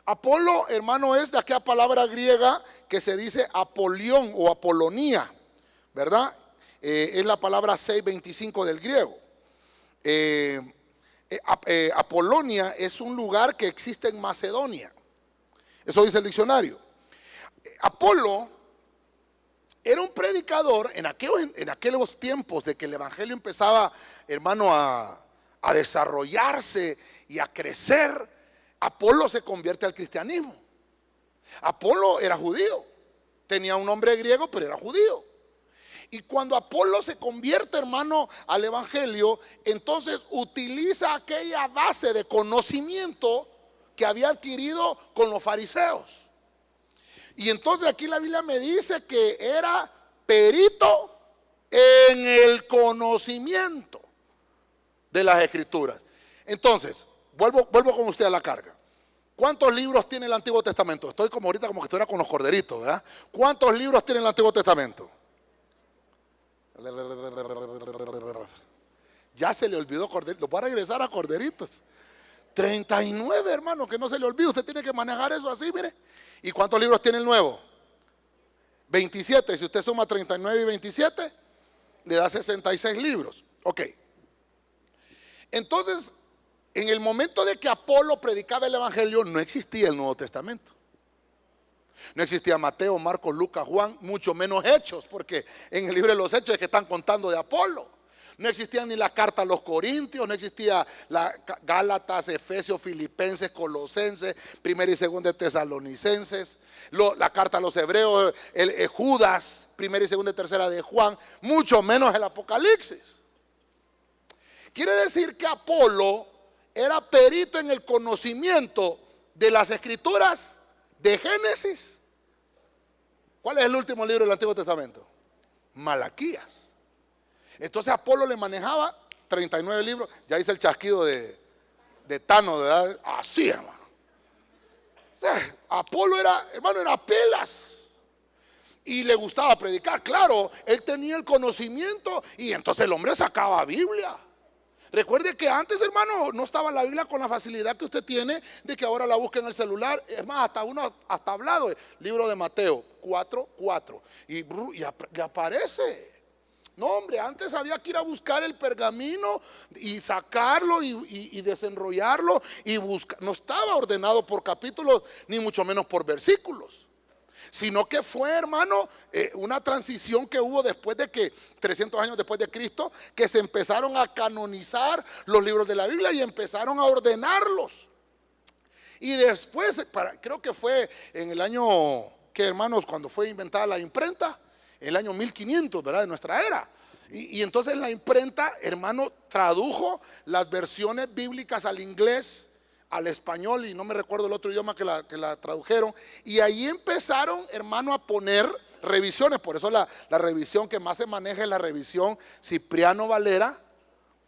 Speaker 1: Apolo, hermano, es de aquella palabra griega que se dice Apolión o Apolonía, ¿verdad? Es la palabra 6:25 del griego. Apolonia es un lugar que existe en Macedonia. Eso dice el diccionario. Apolo era un predicador en aquellos tiempos de que el evangelio empezaba, hermano, a desarrollarse y a crecer. Apolo se convierte al cristianismo. Apolo era judío, tenía un nombre griego, pero era judío. Y cuando Apolo se convierte, hermano, al evangelio, entonces utiliza aquella base de conocimiento que había adquirido con los fariseos. Y entonces aquí la Biblia me dice que era perito en el conocimiento de las Escrituras. Entonces, vuelvo con usted a la carga. ¿Cuántos libros tiene el Antiguo Testamento? Estoy como ahorita como que estuviera con los corderitos, ¿verdad? ¿Cuántos libros tiene el Antiguo Testamento? Ya se le olvidó corderitos. Voy a regresar a corderitos. 39, hermano, que no se le olvide. Usted tiene que manejar eso así, mire. ¿Y cuántos libros tiene el nuevo? 27. Si usted suma 39 y 27, le da 66 libros. Ok. Entonces, en el momento de que Apolo predicaba el Evangelio, no existía el Nuevo Testamento. No existía Mateo, Marcos, Lucas, Juan, mucho menos Hechos, porque en el libro de los Hechos es que están contando de Apolo. No existía ni la carta a los Corintios, no existía la Gálatas, Efesios, Filipenses, Colosenses, Primera y Segunda de Tesalonicenses, la carta a los Hebreos, Judas, Primera y Segunda y Tercera de Juan, mucho menos el Apocalipsis. Quiere decir que Apolo era perito en el conocimiento de las Escrituras, de Génesis. ¿Cuál es el último libro del Antiguo Testamento? Malaquías. Entonces Apolo le manejaba 39 libros. Ya hice el chasquido de Thanos, ¿verdad? Así, hermano. O sea, Apolo era, hermano, era pelas. Y le gustaba predicar. Claro, él tenía el conocimiento y entonces el hombre sacaba Biblia. Recuerde que antes, hermano, no estaba la Biblia con la facilidad que usted tiene de que ahora la busca en el celular. Es más, hasta hablado, libro de Mateo 4:4 y aparece. No, hombre, antes había que ir a buscar el pergamino y sacarlo y desenrollarlo y buscar. No estaba ordenado por capítulos, ni mucho menos por versículos. Sino que fue, hermano, una transición que hubo después de que, 300 años después de Cristo, que se empezaron a canonizar los libros de la Biblia y empezaron a ordenarlos. Y después, creo que fue en el año, que hermanos, cuando fue inventada la imprenta, el año 1500, ¿verdad? De nuestra era. Y entonces la imprenta, hermano, tradujo las versiones bíblicas al inglés, al español, y no me recuerdo el otro idioma que la tradujeron. Y ahí empezaron, hermano, a poner revisiones. Por eso la revisión que más se maneja es la revisión Cipriano Valera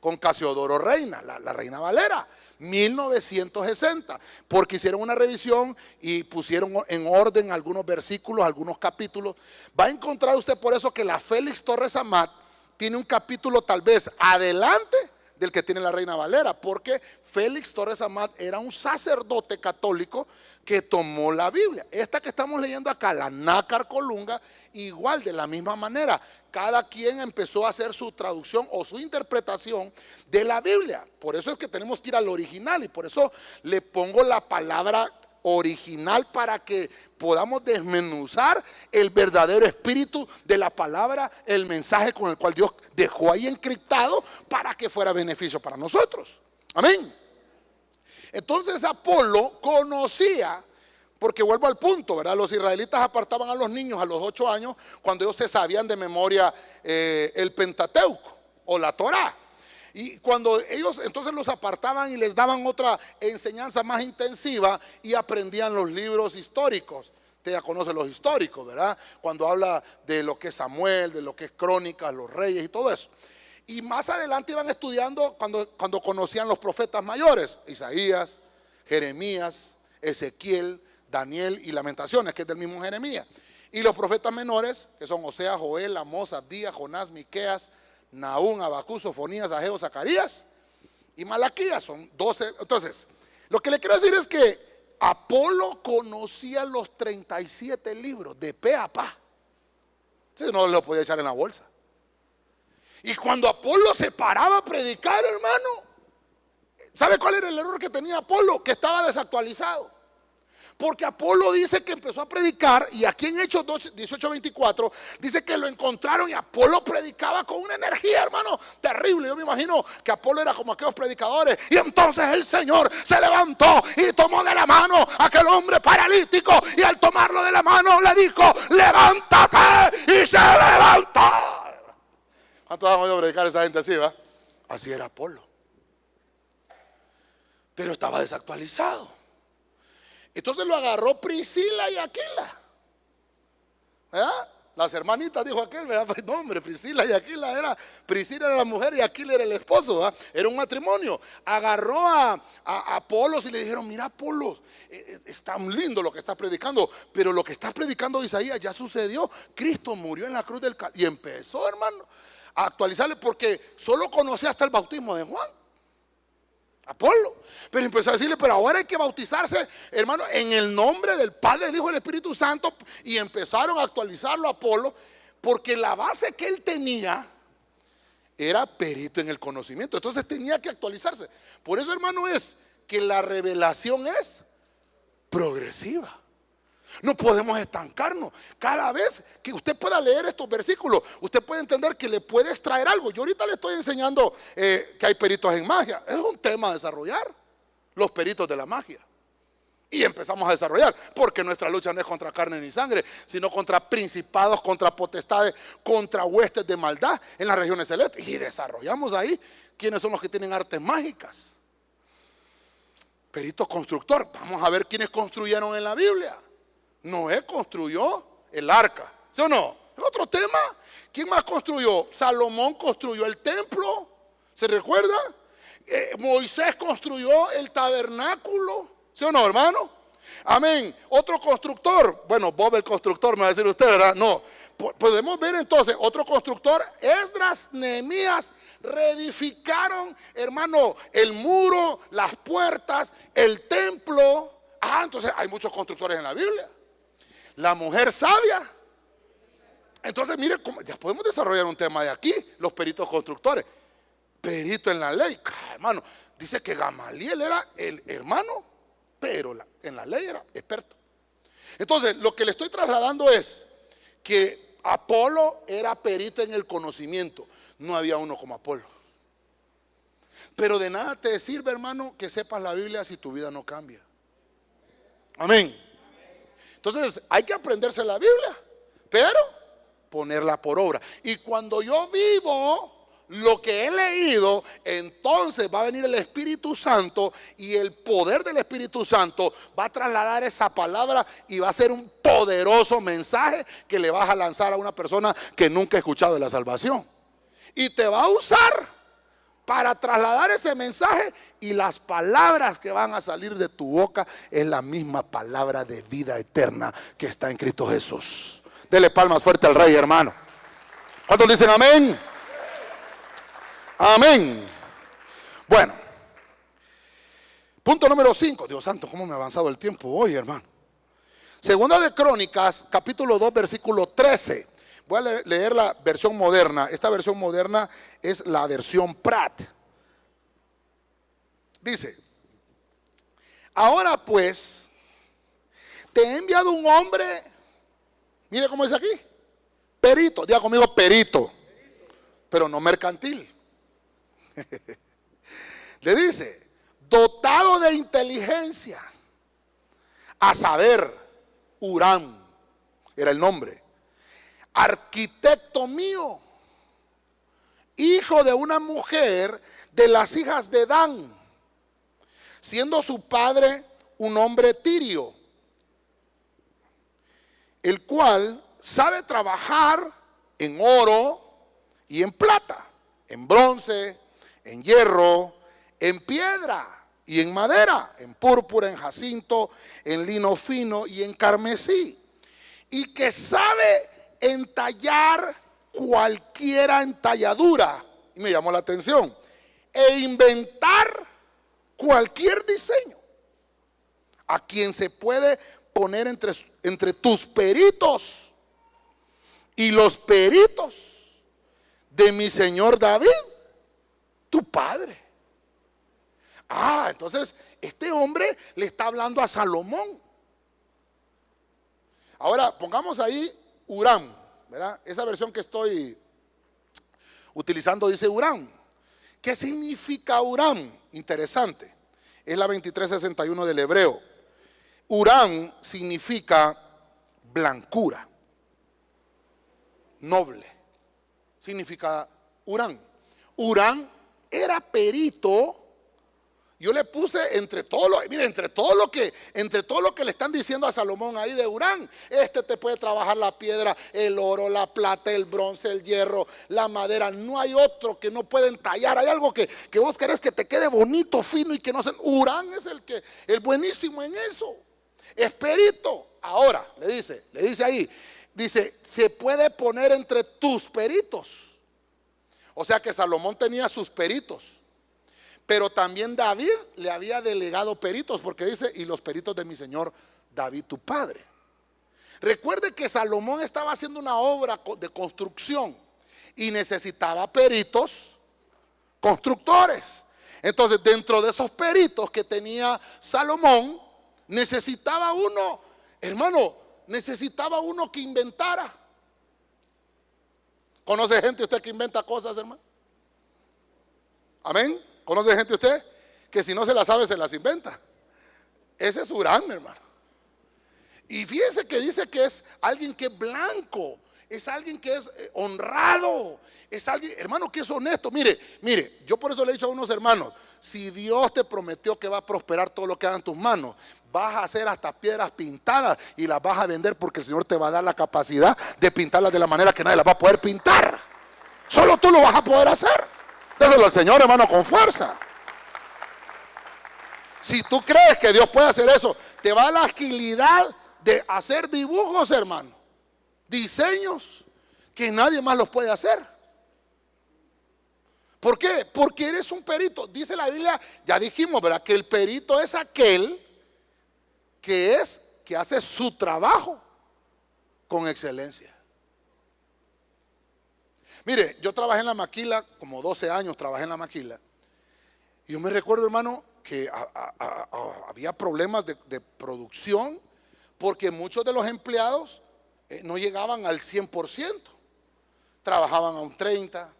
Speaker 1: con Casiodoro Reina, la Reina Valera, 1960, porque hicieron una revisión y pusieron en orden algunos versículos, algunos capítulos. Va a encontrar usted por eso que la Félix Torres Amat tiene un capítulo tal vez adelante del que tiene la Reina Valera, porque Félix Torres Amat era un sacerdote católico que tomó la Biblia. Esta que estamos leyendo acá, la Nácar Colunga, igual de la misma manera. Cada quien empezó a hacer su traducción o su interpretación de la Biblia. Por eso es que tenemos que ir al original y por eso le pongo la palabra original para que podamos desmenuzar el verdadero espíritu de la palabra, el mensaje con el cual Dios dejó ahí encriptado para que fuera beneficio para nosotros. Amén. Entonces Apolo conocía, porque vuelvo al punto, ¿verdad? Los israelitas apartaban a los niños a los 8 años cuando ellos se sabían de memoria el Pentateuco o la Torá. Y cuando ellos entonces los apartaban y les daban otra enseñanza más intensiva y aprendían los libros históricos. Usted ya conoce los históricos, ¿verdad? Cuando habla de lo que es Samuel, de lo que es Crónicas, los reyes y todo eso. Y más adelante iban estudiando cuando conocían los profetas mayores, Isaías, Jeremías, Ezequiel, Daniel y Lamentaciones, que es del mismo Jeremías. Y los profetas menores, que son Oseas, Joel, Amós, Abdías, Jonás, Miqueas, Nahum, Abacú, Sofonías, Ageo, Zacarías y Malaquías, son 12. Entonces, lo que le quiero decir es que Apolo conocía los 37 libros de pe a pa. Entonces no lo podía echar en la bolsa. Y cuando Apolo se paraba a predicar, hermano, ¿sabe cuál era el error que tenía Apolo? Que estaba desactualizado. Porque Apolo dice que empezó a predicar, y aquí en Hechos 18:24 dice que lo encontraron y Apolo predicaba con una energía, hermano, terrible. Yo me imagino que Apolo era como aquellos predicadores, y entonces el Señor se levantó y tomó de la mano a aquel hombre paralítico, y al tomarlo de la mano le dijo: levántate, y se levantó. ¿Cuántos vamos a predicar a esa gente así, va? Así era Apolo, pero estaba desactualizado. Entonces lo agarró Priscila y Aquila, ¿verdad? Las hermanitas, dijo aquel, ¿verdad? No, hombre, Priscila era la mujer y Aquila era el esposo, ¿verdad? Era un matrimonio. Agarró a Apolos y le dijeron: mira, Apolos, es tan lindo lo que estás predicando, pero lo que estás predicando de Isaías ya sucedió. Cristo murió en la cruz del Calvario. Y empezó, hermano, a actualizarle, porque solo conocía hasta el bautismo de Juan, Apolo. Pero empezó a decirle: pero ahora hay que bautizarse, hermano, en el nombre del Padre, del Hijo y del Espíritu Santo. Y empezaron a actualizarlo a Apolo, porque la base que él tenía era perito en el conocimiento. Entonces tenía que actualizarse. Por eso, hermano, es que la revelación es progresiva. No podemos estancarnos. Cada vez que usted pueda leer estos versículos, usted puede entender que le puede extraer algo. Yo ahorita le estoy enseñando que hay peritos en magia. Es un tema a desarrollar, los peritos de la magia. Y empezamos a desarrollar, porque nuestra lucha no es contra carne ni sangre, sino contra principados, contra potestades, contra huestes de maldad en las regiones celestes. Y desarrollamos ahí quiénes son los que tienen artes mágicas. Perito constructor. Vamos a ver quiénes construyeron en la Biblia. Noé construyó el arca, ¿sí o no? Es otro tema. ¿Quién más construyó? Salomón construyó el templo, ¿se recuerda? Moisés construyó el tabernáculo, ¿sí o no, hermano? Amén. Otro constructor, bueno, Bob el constructor, me va a decir usted, ¿verdad? No. Podemos ver entonces, otro constructor, Esdras, Nehemías, reedificaron, hermano, el muro, las puertas, el templo. Entonces hay muchos constructores en la Biblia. La mujer sabia. Entonces, mire, ya podemos desarrollar un tema de aquí, los peritos constructores. Perito en la ley, hermano. Dice que Gamaliel era el hermano, pero en la ley era experto. Entonces, lo que le estoy trasladando es que Apolo era perito en el conocimiento. No había uno como Apolo. Pero de nada te sirve, hermano, que sepas la Biblia si tu vida no cambia. Amén. Entonces hay que aprenderse la Biblia, pero ponerla por obra. Y cuando yo vivo lo que he leído, entonces va a venir el Espíritu Santo, y el poder del Espíritu Santo va a trasladar esa palabra y va a ser un poderoso mensaje que le vas a lanzar a una persona que nunca ha escuchado de la salvación. Y te va a usar para trasladar ese mensaje, y las palabras que van a salir de tu boca es la misma palabra de vida eterna que está en Cristo Jesús. Dele palmas fuerte al Rey, hermano. ¿Cuántos dicen amén? Amén. Bueno, punto número 5. Dios santo, cómo me ha avanzado el tiempo hoy, hermano. Segunda de Crónicas, capítulo 2, versículo 13. Voy a leer la versión moderna. Esta versión moderna es la versión Prat. Dice: ahora pues, te he enviado un hombre, mire cómo dice aquí, perito, diga conmigo perito, pero no mercantil. Le dice: dotado de inteligencia, a saber, Huram era el nombre, arquitecto mío, hijo de una mujer de las hijas de Dan, siendo su padre un hombre tirio, el cual sabe trabajar en oro y en plata, en bronce, en hierro, en piedra y en madera, en púrpura, en jacinto, en lino fino y en carmesí, y que sabe entallar cualquiera entalladura, y me llamó la atención, e inventar cualquier diseño, a quien se puede poner entre tus peritos y los peritos de mi señor David, tu padre. Entonces este hombre le está hablando a Salomón. Ahora pongamos ahí Huram, ¿verdad? Esa versión que estoy utilizando dice Huram. ¿Qué significa Huram? Interesante. Es la 2361 del hebreo. Huram significa blancura, noble. Significa Huram. Huram era perito Yo le puse entre todo lo, mire, entre todo lo que le están diciendo a Salomón ahí de Hurán, te puede trabajar la piedra, el oro, la plata, el bronce, el hierro, la madera. No hay otro que no pueden tallar. Hay algo que vos querés que te quede bonito, fino y que no se. Hurán es el buenísimo en eso. Es perito. Ahora, le dice ahí, dice, se puede poner entre tus peritos. O sea que Salomón tenía sus peritos. Pero también David le había delegado peritos, porque dice, y los peritos de mi señor David tu padre. Recuerde que Salomón estaba haciendo una obra de construcción y necesitaba peritos constructores. Entonces, dentro de esos peritos que tenía Salomón, necesitaba uno, hermano, necesitaba uno que inventara. ¿Conoce gente usted que inventa cosas, hermano? Amén. ¿Conoce gente usted que si no se las sabe se las inventa? Ese es Hurán, hermano. Y fíjese que dice que es alguien que es blanco, es alguien que es honrado, es alguien, hermano, que es honesto. Mire, yo por eso le he dicho a unos hermanos, si Dios te prometió que va a prosperar todo lo que hagan tus manos, vas a hacer hasta piedras pintadas y las vas a vender porque el Señor te va a dar la capacidad de pintarlas de la manera que nadie las va a poder pintar. Solo tú lo vas a poder hacer. Déselo al Señor, hermano, con fuerza. Si tú crees que Dios puede hacer eso, te va a la agilidad de hacer dibujos, hermano. Diseños que nadie más los puede hacer. ¿Por qué? Porque eres un perito. Dice la Biblia, ya dijimos, ¿verdad? Que el perito es aquel que hace su trabajo con excelencia. Mire, yo trabajé en la maquila, como 12 años trabajé en la maquila. Y yo me recuerdo, hermano, que había problemas de producción porque muchos de los empleados no llegaban al 100%. Trabajaban a un 30%,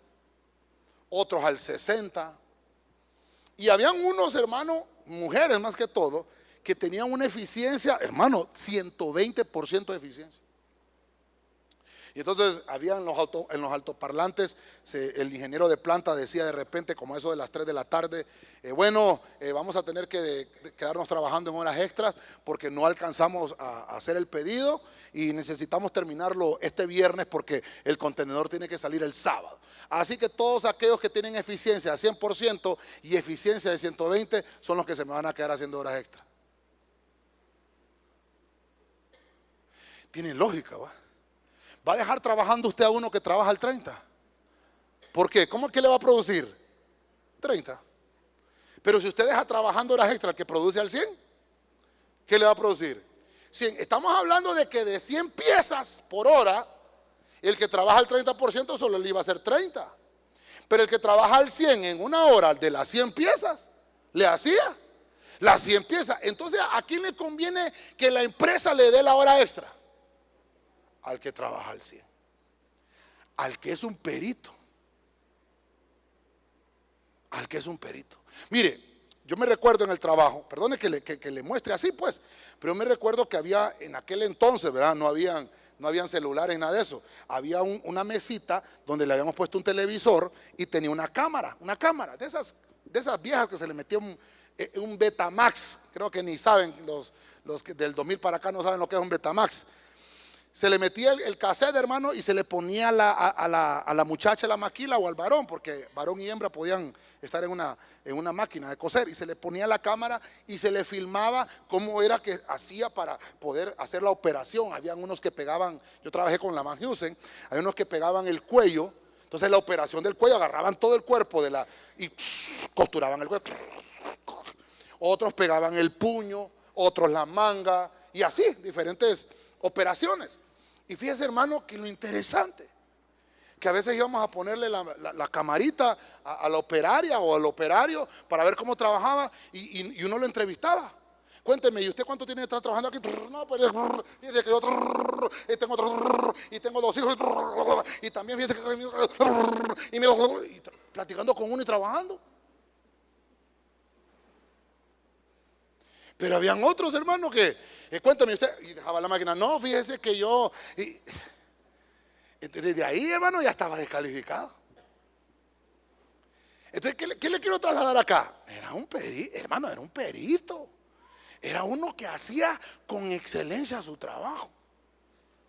Speaker 1: otros al 60%. Y habían unos, hermanos, mujeres más que todo, que tenían una eficiencia, hermano, 120% de eficiencia. Y entonces había en los altoparlantes, el ingeniero de planta decía de repente, como eso de las 3 de la tarde, vamos a tener que quedarnos trabajando en horas extras porque no alcanzamos a hacer el pedido y necesitamos terminarlo este viernes porque el contenedor tiene que salir el sábado. Así que todos aquellos que tienen eficiencia de 100% y eficiencia de 120 son los que se me van a quedar haciendo horas extras. Tiene lógica, ¿va? ¿Va a dejar trabajando usted a uno que trabaja al 30? ¿Por qué? ¿Cómo es que le va a producir? 30. Pero si usted deja trabajando horas extras que produce al 100, ¿qué le va a producir? 100. Estamos hablando de que de 100 piezas por hora, el que trabaja al 30% solo le iba a hacer 30. Pero el que trabaja al 100 en una hora de las 100 piezas, le hacía las 100 piezas. Entonces, ¿a quién le conviene que la empresa le dé la hora extra? Al que trabaja al 100, al que es un perito, al que es un perito. Mire, yo me recuerdo en el trabajo, perdone que le muestre así pues, pero yo me recuerdo que había en aquel entonces, ¿verdad? No habían celulares, nada de eso. Había una mesita donde le habíamos puesto un televisor y tenía una cámara de esas viejas que se le metía un Betamax. Creo que ni saben, los que del 2000 para acá no saben lo que es un Betamax. Se le metía el cassette, hermano, y se le ponía a la muchacha, la maquila o al varón, porque varón y hembra podían estar en una máquina de coser, y se le ponía la cámara y se le filmaba cómo era que hacía para poder hacer la operación. Habían unos que pegaban, yo trabajé con la Van Heusen, hay unos que pegaban el cuello, entonces la operación del cuello agarraban todo el cuerpo y costuraban el cuello. Otros pegaban el puño, otros la manga, y así, diferentes operaciones. Y fíjese, hermano, que lo interesante, que a veces íbamos a ponerle la camarita a la operaria o al operario para ver cómo trabajaba y uno lo entrevistaba. Cuénteme, ¿y usted cuánto tiene de estar trabajando aquí? No, pues fíjese que yo y tengo 2 hijos y también fíjese que y platicando con uno y trabajando. Pero habían otros, hermanos, que cuéntame usted, y dejaba la máquina. No, fíjese que yo, desde ahí, hermano, ya estaba descalificado. Entonces, ¿qué le quiero trasladar acá? era un perito, hermano, era un perito. Era uno que hacía con excelencia su trabajo.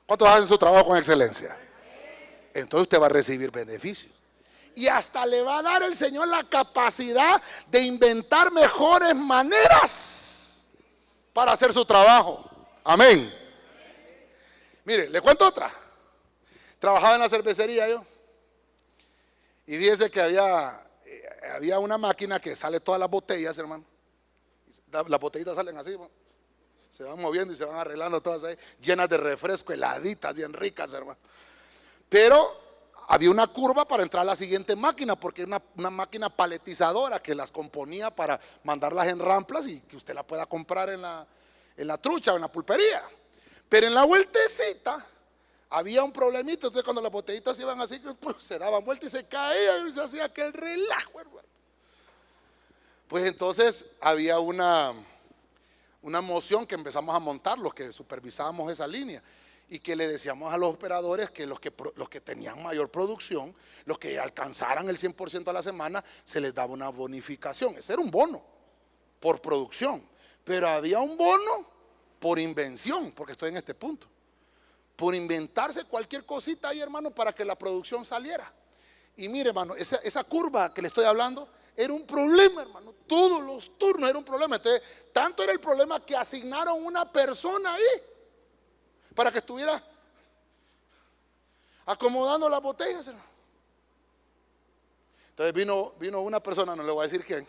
Speaker 1: ¿Cuántos hacen su trabajo con excelencia? Entonces usted va a recibir beneficios. Y hasta le va a dar el Señor la capacidad de inventar mejores maneras para hacer su trabajo. Amén. Mire, le cuento otra. Trabajaba en la cervecería yo. Y fíjese que había una máquina que sale todas las botellas, hermano. Las botellitas salen así, hermano. Se van moviendo y se van arreglando todas ahí, llenas de refresco, heladitas, bien ricas, hermano. Pero había una curva para entrar a la siguiente máquina, porque era una máquina paletizadora que las componía para mandarlas en ramplas y que usted la pueda comprar en la trucha o en la pulpería. Pero en la vueltecita había un problemita. Entonces cuando las botellitas iban así, pues, se daban vuelta y se caían y se hacía aquel relajo, hermano. Pues entonces había una moción que empezamos a montar, los que supervisábamos esa línea, y que le decíamos a los operadores que los que tenían mayor producción, los que alcanzaran el 100% a la semana, se les daba una bonificación. Ese era un bono por producción, pero había un bono por invención, porque estoy en este punto, por inventarse cualquier cosita ahí, hermano, para que la producción saliera. Y mire, hermano, esa curva que le estoy hablando era un problema, hermano. Todos los turnos era un problema. Entonces, tanto era el problema que asignaron una persona ahí para que estuviera acomodando las botellas, hermano. Entonces vino una persona, no le voy a decir quién,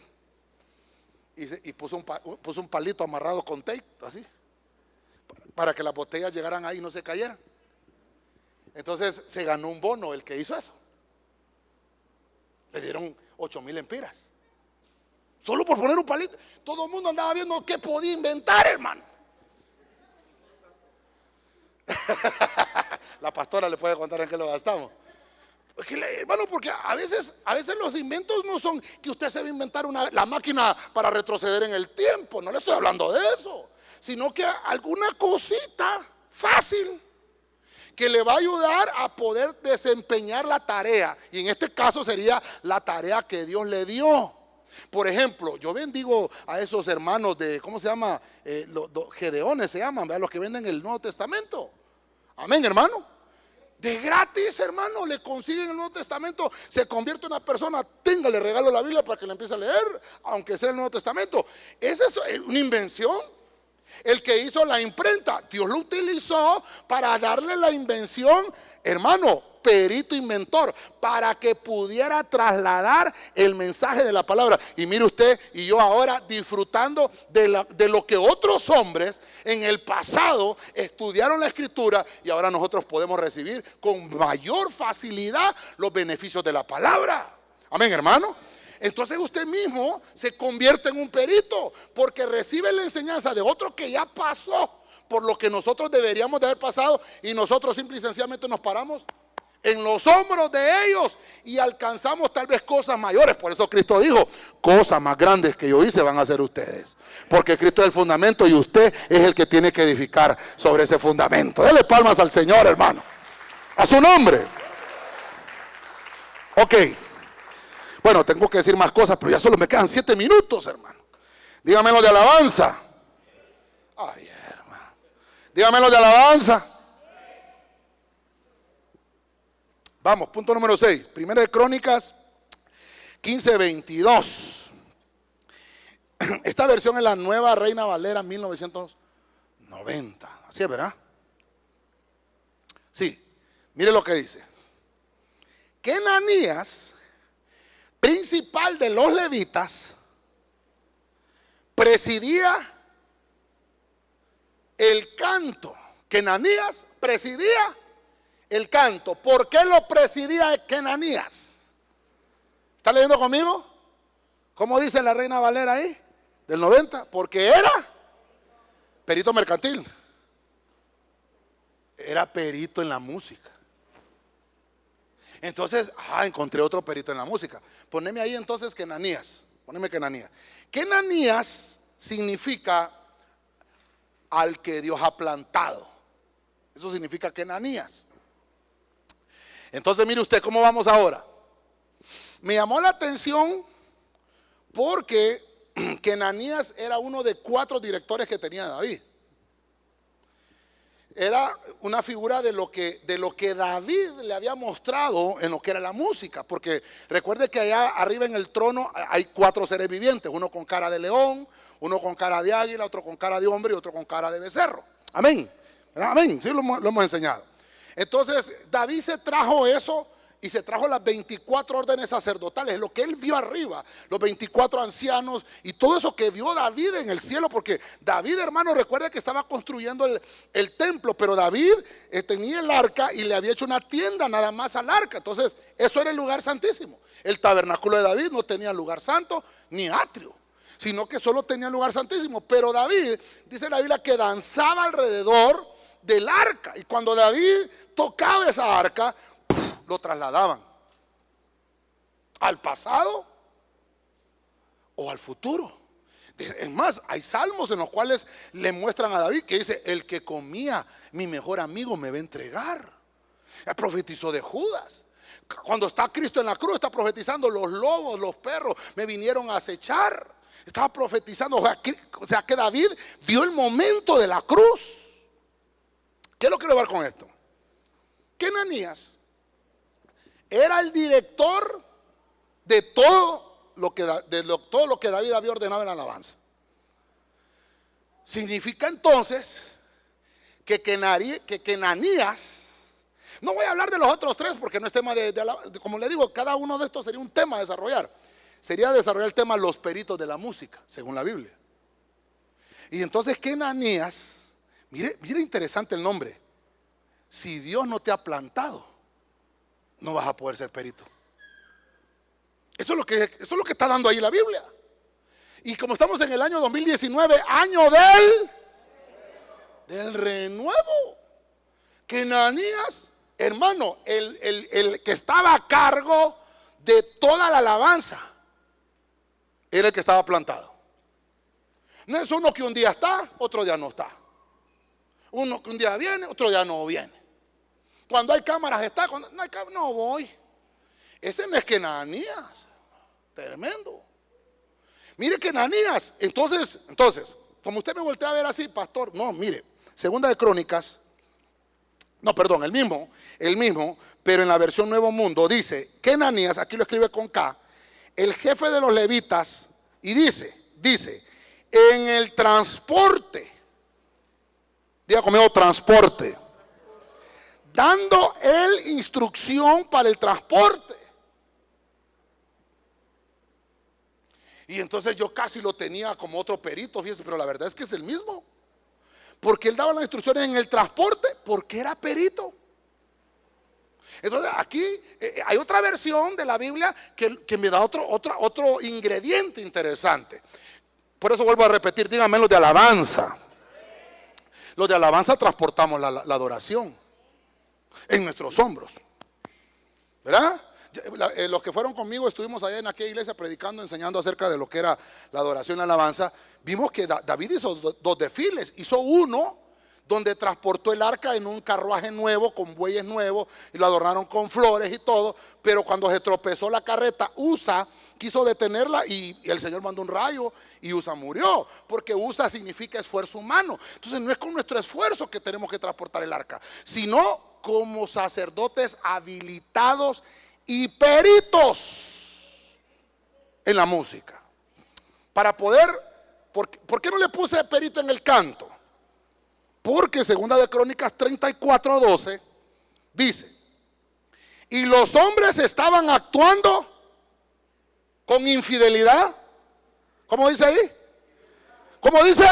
Speaker 1: y puso un palito amarrado con tape, así, para que las botellas llegaran ahí y no se cayeran. Entonces se ganó un bono el que hizo eso. Le dieron 8,000 lempiras. Solo por poner un palito. Todo el mundo andaba viendo qué podía inventar, hermano. La pastora le puede contar en qué lo gastamos. Hermano, porque a veces los inventos no son que usted se va a inventar la máquina para retroceder en el tiempo. No le estoy hablando de eso. Sino que alguna cosita fácil que le va a ayudar a poder desempeñar la tarea. Y en este caso sería la tarea que Dios le dio. Por ejemplo, yo bendigo a esos hermanos de, ¿cómo se llama? Los gedeones se llaman, ¿verdad? Los que venden el Nuevo Testamento. Amén, hermano. De gratis, hermano, le consiguen el Nuevo Testamento, se convierte en una persona, le regalo la Biblia para que la empiece a leer, aunque sea el Nuevo Testamento. Esa es una invención. El que hizo la imprenta, Dios lo utilizó para darle la invención, hermano, perito inventor, para que pudiera trasladar el mensaje de la palabra. Y mire usted y yo ahora disfrutando de lo que otros hombres en el pasado estudiaron la escritura, y ahora nosotros podemos recibir con mayor facilidad los beneficios de la palabra. Amén, hermano. Entonces usted mismo se convierte en un perito, porque recibe la enseñanza de otro que ya pasó por lo que nosotros deberíamos de haber pasado, y nosotros simple y sencillamente nos paramos en los hombros de ellos y alcanzamos tal vez cosas mayores. Por eso Cristo dijo: cosas más grandes que yo hice van a hacer ustedes, porque Cristo es el fundamento y usted es el que tiene que edificar sobre ese fundamento. Dele palmas al Señor, hermano, a su nombre. Ok. Bueno, tengo que decir más cosas, pero ya solo me quedan 7 minutos, hermano. Dígamelo de alabanza. Ay, hermano. Dígamelo de alabanza. Vamos, punto número 6. Primera de Crónicas 15:22. Esta versión es la Nueva Reina Valera 1990. Así es, ¿verdad? Sí. Mire lo que dice. Que Ananías, principal de los levitas, presidía el canto. Que Ananías presidía el canto. ¿Por qué lo presidía Ananías? ¿Está leyendo conmigo? ¿Cómo dice la Reina Valera ahí? Del 90. Porque era perito mercantil. Era perito en la música. Entonces, encontré otro perito en la música. Poneme ahí entonces que Ananías. Poneme que Ananías. Que Ananías significa al que Dios ha plantado. Eso significa que Ananías. Entonces mire usted cómo vamos ahora. Me llamó la atención porque que Ananías era uno de 4 directores que tenía David. Era una figura de lo que David le había mostrado en lo que era la música. Porque recuerde que allá arriba en el trono hay 4 seres vivientes. Uno con cara de león, uno con cara de águila, otro con cara de hombre y otro con cara de becerro. Amén. Amén. Sí, lo hemos enseñado. Entonces David se trajo eso y se trajo las 24 órdenes sacerdotales, lo que él vio arriba, los 24 ancianos y todo eso que vio David en el cielo. Porque David, hermano, recuerda que estaba construyendo el templo, pero David tenía el arca y le había hecho una tienda nada más al arca. Entonces eso era el lugar santísimo. El tabernáculo de David no tenía lugar santo ni atrio, sino que solo tenía lugar santísimo. Pero David, dice la Biblia, que danzaba alrededor del arca, y cuando David tocaba esa arca, lo trasladaban al pasado o al futuro. Es más, hay salmos en los cuales le muestran a David que dice: el que comía mi mejor amigo me va a entregar. Profetizó de Judas. Cuando está Cristo en la cruz, está profetizando: los lobos, los perros me vinieron a acechar. Estaba profetizando, o sea que David vio el momento de la cruz. ¿Qué lo quiero ver con esto? Que Ananías era el director de todo lo que David había ordenado en la alabanza. Significa entonces que Ananías, no voy a hablar de los otros 3 porque no es tema como le digo, cada uno de estos sería un tema a desarrollar. Sería desarrollar el tema los peritos de la música, según la Biblia. Y entonces que Ananías, mire interesante el nombre. Si Dios no te ha plantado, no vas a poder ser perito. Eso es lo que está dando ahí la Biblia. Y como estamos en el año 2019, año del renuevo, que Ananías, hermano, el que estaba a cargo de toda la alabanza, era el que estaba plantado. No es uno que un día está, otro día no está. Uno que un día viene, otro día no viene. Cuando hay cámaras está, cuando no hay cámaras no voy. Ese no es que Ananías. Tremendo. Mire que Ananías, entonces, como usted me voltea a ver así, pastor, no, mire, Segunda de Crónicas, no, perdón, el mismo, pero en la versión Nuevo Mundo dice que Ananías, aquí lo escribe con K, el jefe de los levitas, y dice, en el transporte, diga conmigo, transporte, dando él instrucción para el transporte. Y entonces yo casi lo tenía como otro perito, fíjese, pero la verdad es que es el mismo. Porque él daba las instrucciones en el transporte, porque era perito. Entonces aquí hay otra versión de la Biblia que me da otro ingrediente interesante. Por eso vuelvo a repetir, díganme los de alabanza. Los de alabanza transportamos la adoración en nuestros hombros, ¿verdad? Los que fueron conmigo, estuvimos allá en aquella iglesia predicando, enseñando acerca de lo que era la adoración y la alabanza. Vimos que David hizo 2 desfiles. Hizo uno donde transportó el arca en un carruaje nuevo, con bueyes nuevos, y lo adornaron con flores y todo. Pero cuando se tropezó la carreta, Usa quiso detenerla y el Señor mandó un rayo y Usa murió, porque Usa significa esfuerzo humano. Entonces no es con nuestro esfuerzo que tenemos que transportar el arca, sino como sacerdotes habilitados y peritos en la música. Para poder, ¿por qué no le puse perito en el canto? Porque Segunda de Crónicas 34:12 dice: y los hombres estaban actuando con infidelidad. ¿Cómo dice ahí? ¿Cómo dice?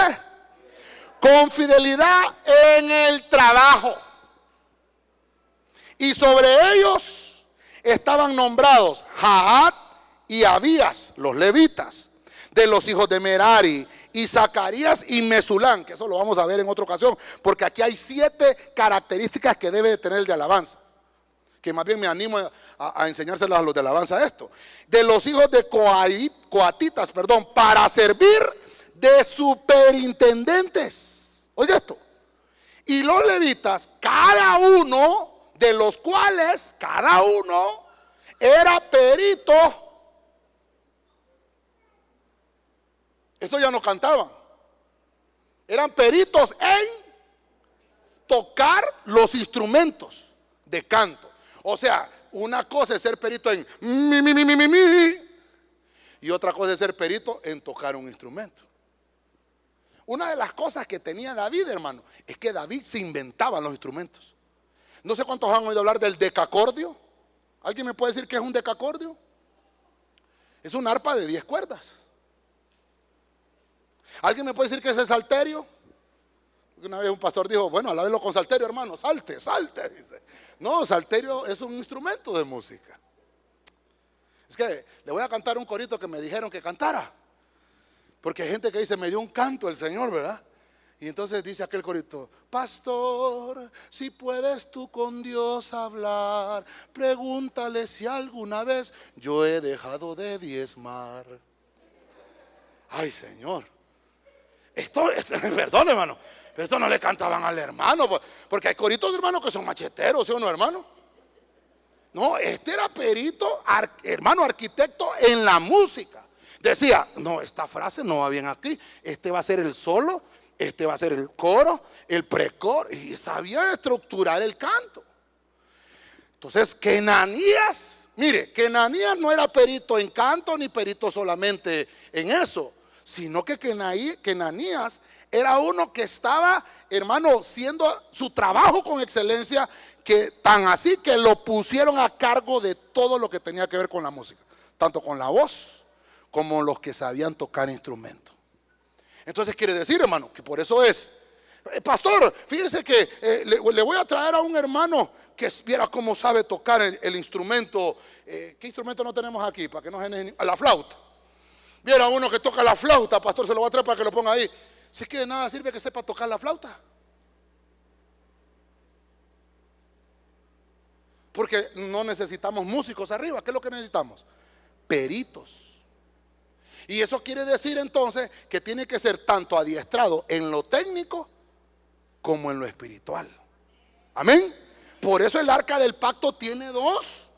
Speaker 1: Con fidelidad en el trabajo. Y sobre ellos estaban nombrados Jaat y Abías, los levitas, de los hijos de Merari, y Zacarías y Mesulán, que eso lo vamos a ver en otra ocasión, porque aquí hay 7 características que debe de tener el de alabanza, que más bien me animo a enseñárselas a los de alabanza esto. De los hijos de coatitas, para servir de superintendentes. Oye esto. Y los levitas, cada uno de los cuales, cada uno era perito Estos ya no cantaban. Eran peritos en tocar los instrumentos de canto. O sea, una cosa es ser perito en mi, y otra cosa es ser perito en tocar un instrumento. Una de las cosas que tenía David, hermano, es que David se inventaba los instrumentos. No sé cuántos han oído hablar del decacordio. ¿Alguien me puede decir qué es un decacordio? Es un arpa de 10 cuerdas. ¿Alguien me puede decir qué es el salterio? Una vez un pastor dijo, bueno, alábelo con salterio, hermano, salte, salte, dice. No, salterio es un instrumento de música. Es que le voy a cantar un corito que me dijeron que cantara. Porque hay gente que dice, me dio un canto el Señor, ¿verdad? Y entonces dice aquel corito, pastor, si puedes tú con Dios hablar, pregúntale si alguna vez yo he dejado de diezmar. Ay, Señor. Perdón, hermano, pero esto no le cantaban al hermano, porque hay coritos, hermano, que son macheteros, ¿sí o no, hermano? No, este era perito, hermano, arquitecto en la música. Decía, no, esta frase no va bien aquí, este va a ser el solo, este va a ser el coro, el precoro, y sabía estructurar el canto. Entonces, Kenanías, mire, Kenanías no era perito en canto ni perito solamente en eso, sino que Kenanías era uno que estaba, hermano, haciendo su trabajo con excelencia, que tan así que lo pusieron a cargo de todo lo que tenía que ver con la música, tanto con la voz como los que sabían tocar instrumentos. Entonces quiere decir, hermano, que por eso es, pastor, fíjese que le voy a traer a un hermano que viera cómo sabe tocar el instrumento. ¿Qué instrumento no tenemos aquí? Para que no genere, la flauta. Viera uno que toca la flauta, pastor, se lo voy a traer para que lo ponga ahí. Si es que de nada sirve que sepa tocar la flauta. Porque no necesitamos músicos arriba. ¿Qué es lo que necesitamos? Peritos. Y eso quiere decir entonces que tiene que ser tanto adiestrado en lo técnico como en lo espiritual. Amén. Por eso el arca del pacto tiene dos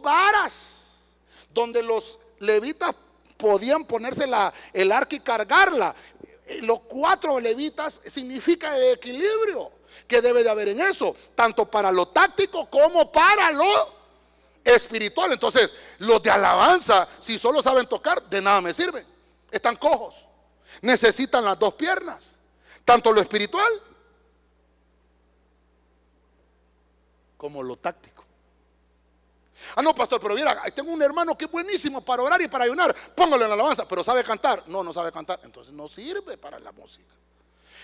Speaker 1: varas, donde los levitas podían ponerse el arca y cargarla. Los 4 levitas significa el equilibrio que debe de haber en eso, tanto para lo táctico como para lo espiritual. Entonces, los de alabanza, si solo saben tocar, de nada me sirven. Están cojos. Necesitan las 2 piernas, tanto lo espiritual como lo táctico. Ah, no, pastor, pero mira, tengo un hermano que es buenísimo para orar y para ayunar. Póngalo en la alabanza, pero ¿sabe cantar? No sabe cantar. Entonces no sirve para la música.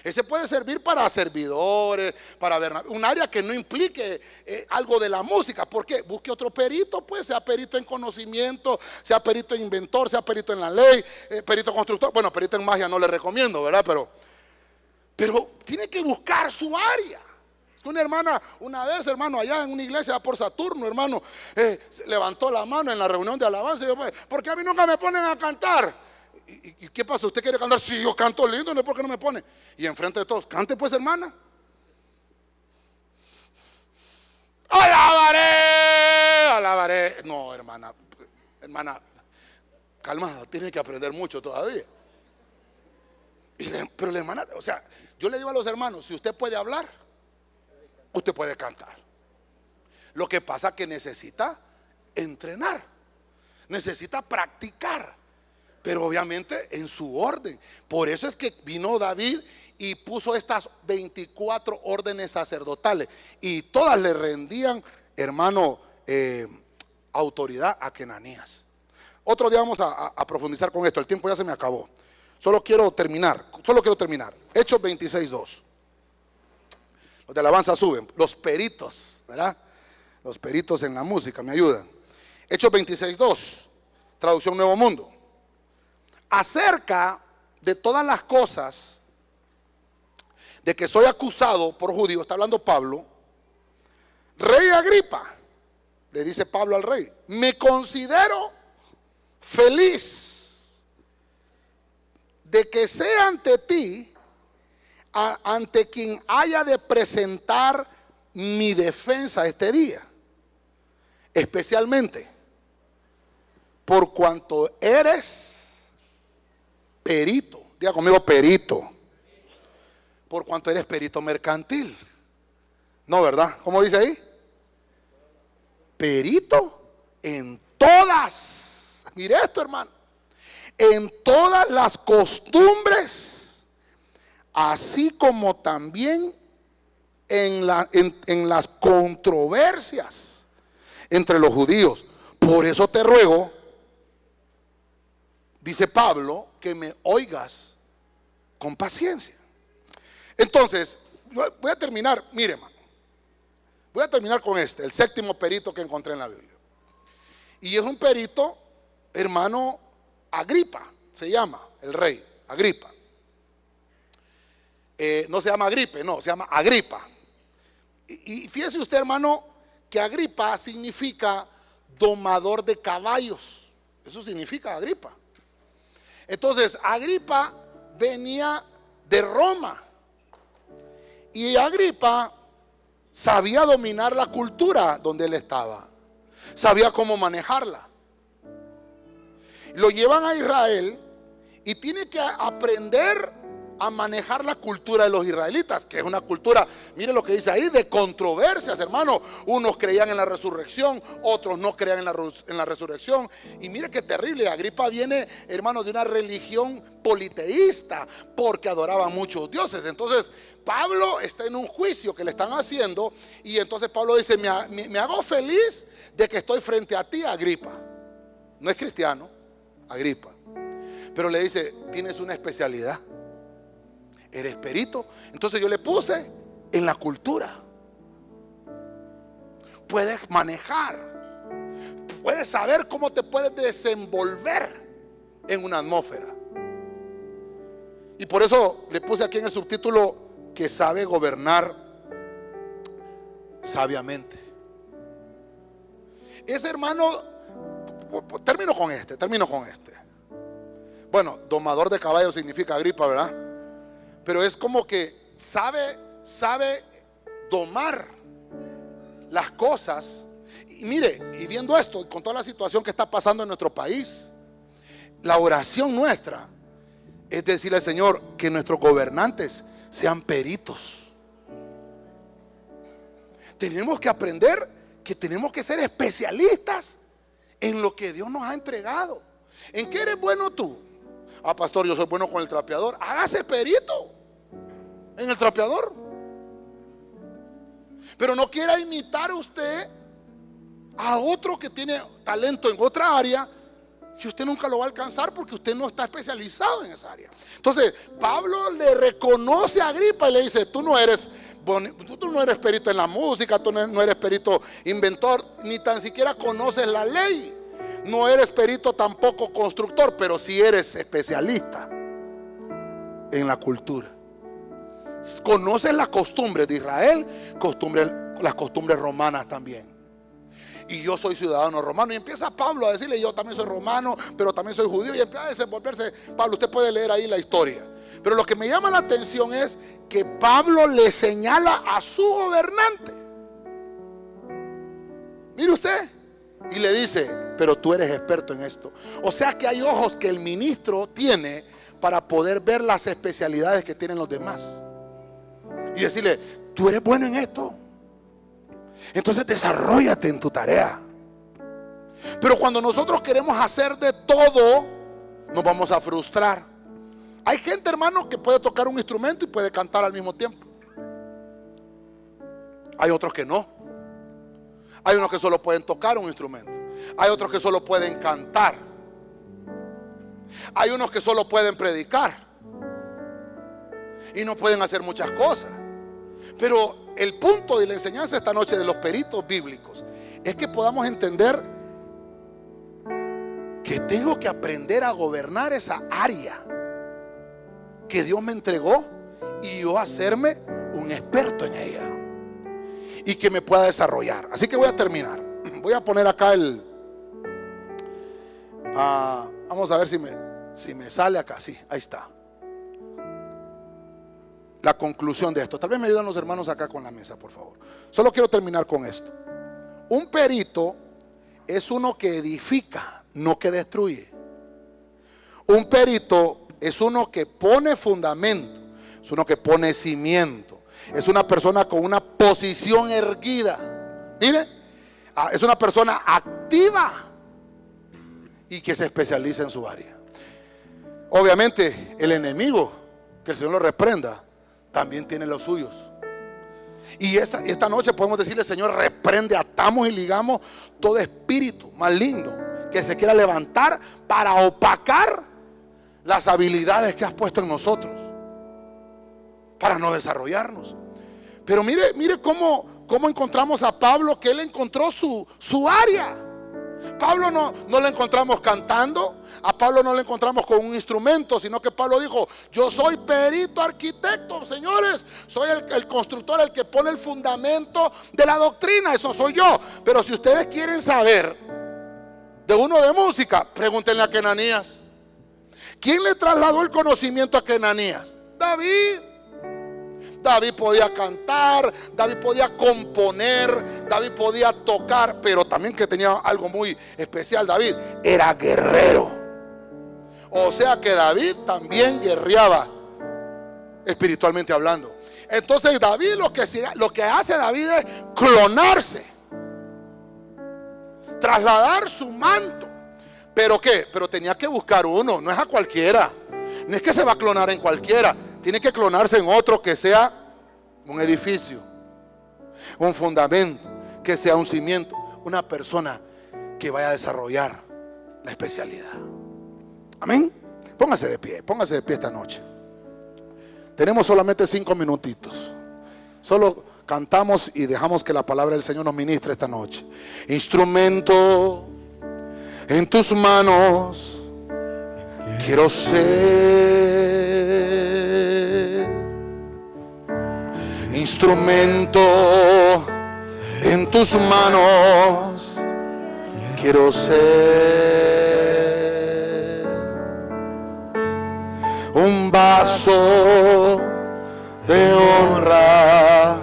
Speaker 1: Ese puede servir para servidores, para ver un área que no implique algo de la música. ¿Por qué? Busque otro perito, pues, sea perito en conocimiento, sea perito en inventor, sea perito en la ley, perito constructor. Bueno, perito en magia no le recomiendo, ¿verdad? Pero tiene que buscar su área. Una hermana, una vez, hermano, allá en una iglesia por Saturno, hermano, levantó la mano en la reunión de alabanza y dijo, ¿por qué a mí nunca me ponen a cantar? ¿Y qué pasa? ¿Usted quiere cantar? Sí, yo canto lindo, no es porque no me pone. Y enfrente de todos, cante pues, hermana. Alabaré, alabaré. No, hermana, calma, tiene que aprender mucho todavía. Pero la hermana, o sea, yo le digo a los hermanos, si usted puede hablar, usted puede cantar. Lo que pasa es que necesita entrenar, necesita practicar, pero obviamente en su orden. Por eso es que vino David y puso estas 24 órdenes sacerdotales y todas le rendían, hermano, autoridad a Kenanías. Otro día vamos a profundizar con esto. El tiempo ya se me acabó. Solo quiero terminar. Hechos 26:2. Los de alabanza suben. Los peritos, ¿verdad? Los peritos en la música me ayudan. Hechos 26:2. Traducción Nuevo Mundo. Acerca de todas las cosas de que soy acusado por judíos, está hablando Pablo, Rey Agripa, le dice Pablo al rey, me considero feliz de que sea ante ti, ante quien haya de presentar mi defensa este día, especialmente por cuanto eres perito. Diga conmigo, perito. Por cuanto eres perito mercantil. No, ¿verdad? ¿Cómo dice ahí? Perito en todas. Mire esto, hermano. En todas las costumbres, así como también en las controversias entre los judíos. Por eso te ruego, dice Pablo, que me oigas con paciencia. Entonces, voy a terminar, mire, hermano, voy a terminar con el séptimo perito que encontré en la Biblia. Y es un perito, hermano, Agripa, se llama el rey, Agripa. No se llama Agripe, no, se llama Agripa. Y fíjese usted, hermano, que Agripa significa domador de caballos. Eso significa Agripa. Entonces, Agripa venía de Roma. Y Agripa sabía dominar la cultura donde él estaba. Sabía cómo manejarla. Lo llevan a Israel y tiene que aprender a manejar la cultura de los israelitas, que es una cultura, mire lo que dice ahí, de controversias, hermano. Unos creían en la resurrección, otros no creían en la resurrección. Y mire qué terrible, Agripa viene, hermano, de una religión politeísta, porque adoraban muchos dioses. Entonces Pablo está en un juicio que le están haciendo, y entonces Pablo dice, me hago feliz de que estoy frente a ti, Agripa. No es cristiano, Agripa, pero le dice, tienes una especialidad, eres perito. Entonces yo le puse en la cultura. Puedes manejar, puedes saber cómo te puedes desenvolver en una atmósfera. Y por eso le puse aquí en el subtítulo que sabe gobernar sabiamente. Ese hermano, termino con este. Bueno, domador de caballos significa Agripa, ¿verdad? Pero es como que sabe domar las cosas. Y mire, y viendo esto, con toda la situación que está pasando en nuestro país, la oración nuestra es decirle al Señor que nuestros gobernantes sean peritos. Tenemos que aprender que tenemos que ser especialistas en lo que Dios nos ha entregado. ¿En qué eres bueno tú? Ah, pastor, yo soy bueno con el trapeador. Hágase perito en el trapeador. Pero no quiera imitar usted a otro que tiene talento en otra área, que usted nunca lo va a alcanzar porque usted no está especializado en esa área. Entonces Pablo le reconoce a Agripa y le dice, tú no eres perito en la música, tú no eres perito inventor, ni tan siquiera conoces la ley. No eres perito tampoco constructor, pero sí eres especialista en la cultura. Conoces las costumbres de Israel, las costumbres romanas también. Y yo soy ciudadano romano. Y empieza Pablo a decirle, yo también soy romano, pero también soy judío. Y empieza a desenvolverse. Pablo, usted puede leer ahí la historia. Pero lo que me llama la atención es que Pablo le señala a su gobernante. Mire usted. Y le dice, pero tú eres experto en esto. O sea que hay ojos que el ministro tiene para poder ver las especialidades que tienen los demás. Y decirle, tú eres bueno en esto. Entonces desarróllate en tu tarea. Pero cuando nosotros queremos hacer de todo, nos vamos a frustrar. Hay gente, hermano, que puede tocar un instrumento y puede cantar al mismo tiempo. Hay otros que no. Hay unos que solo pueden tocar un instrumento. Hay otros que solo pueden cantar. Hay unos que solo pueden predicar. Y no pueden hacer muchas cosas. Pero el punto de la enseñanza esta noche de los peritos bíblicos es que podamos entender que tengo que aprender a gobernar esa área que Dios me entregó y yo hacerme un experto en ella y que me pueda desarrollar. Así que voy a terminar. Voy a poner acá vamos a ver si me sale acá. Sí, ahí está. La conclusión de esto. Tal vez me ayudan los hermanos acá con la mesa, por favor. Solo quiero terminar con esto. Un perito es uno que edifica, no que destruye. Un perito es uno que pone fundamento, es uno que pone cimiento, es una persona con una posición erguida. Mire, es una persona activa y que se especializa en su área. Obviamente el enemigo, que el Señor lo reprenda, también tiene los suyos. Y esta noche podemos decirle: Señor, reprende, atamos y ligamos todo espíritu maligno que se quiera levantar para opacar las habilidades que has puesto en nosotros, para no desarrollarnos. Pero mire cómo encontramos a Pablo, que él encontró su área. Pablo no lo encontramos cantando, a Pablo no lo encontramos con un instrumento, sino que Pablo dijo: yo soy perito arquitecto, señores, soy el constructor, el que pone el fundamento de la doctrina, eso soy yo. Pero si ustedes quieren saber de uno de música, pregúntenle a Kenanías. ¿Quién le trasladó el conocimiento a Kenanías? David. David podía cantar, David podía componer, David podía tocar, pero también que tenía algo muy especial. David era guerrero. O sea que David también guerreaba, espiritualmente hablando. Entonces David, lo que hace David es clonarse, trasladar su manto. ¿Pero qué? Pero tenía que buscar uno, no es a cualquiera. No es que se va a clonar en cualquiera. Tiene que clonarse en otro que sea un edificio, un fundamento, que sea un cimiento, una persona que vaya a desarrollar la especialidad. Amén. Póngase de pie esta noche. Tenemos solamente 5 minutitos. Solo cantamos y dejamos que la palabra del Señor nos ministre esta noche. Instrumento en tus manos quiero ser. Instrumento en tus manos quiero ser. Un vaso de honra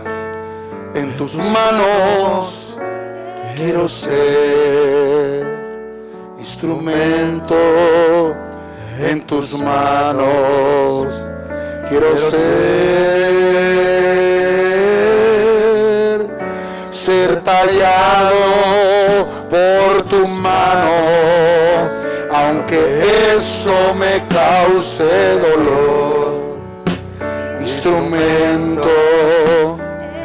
Speaker 1: en tus manos quiero ser. Instrumento en tus manos quiero ser tallado por tus manos, aunque eso me cause dolor. Instrumento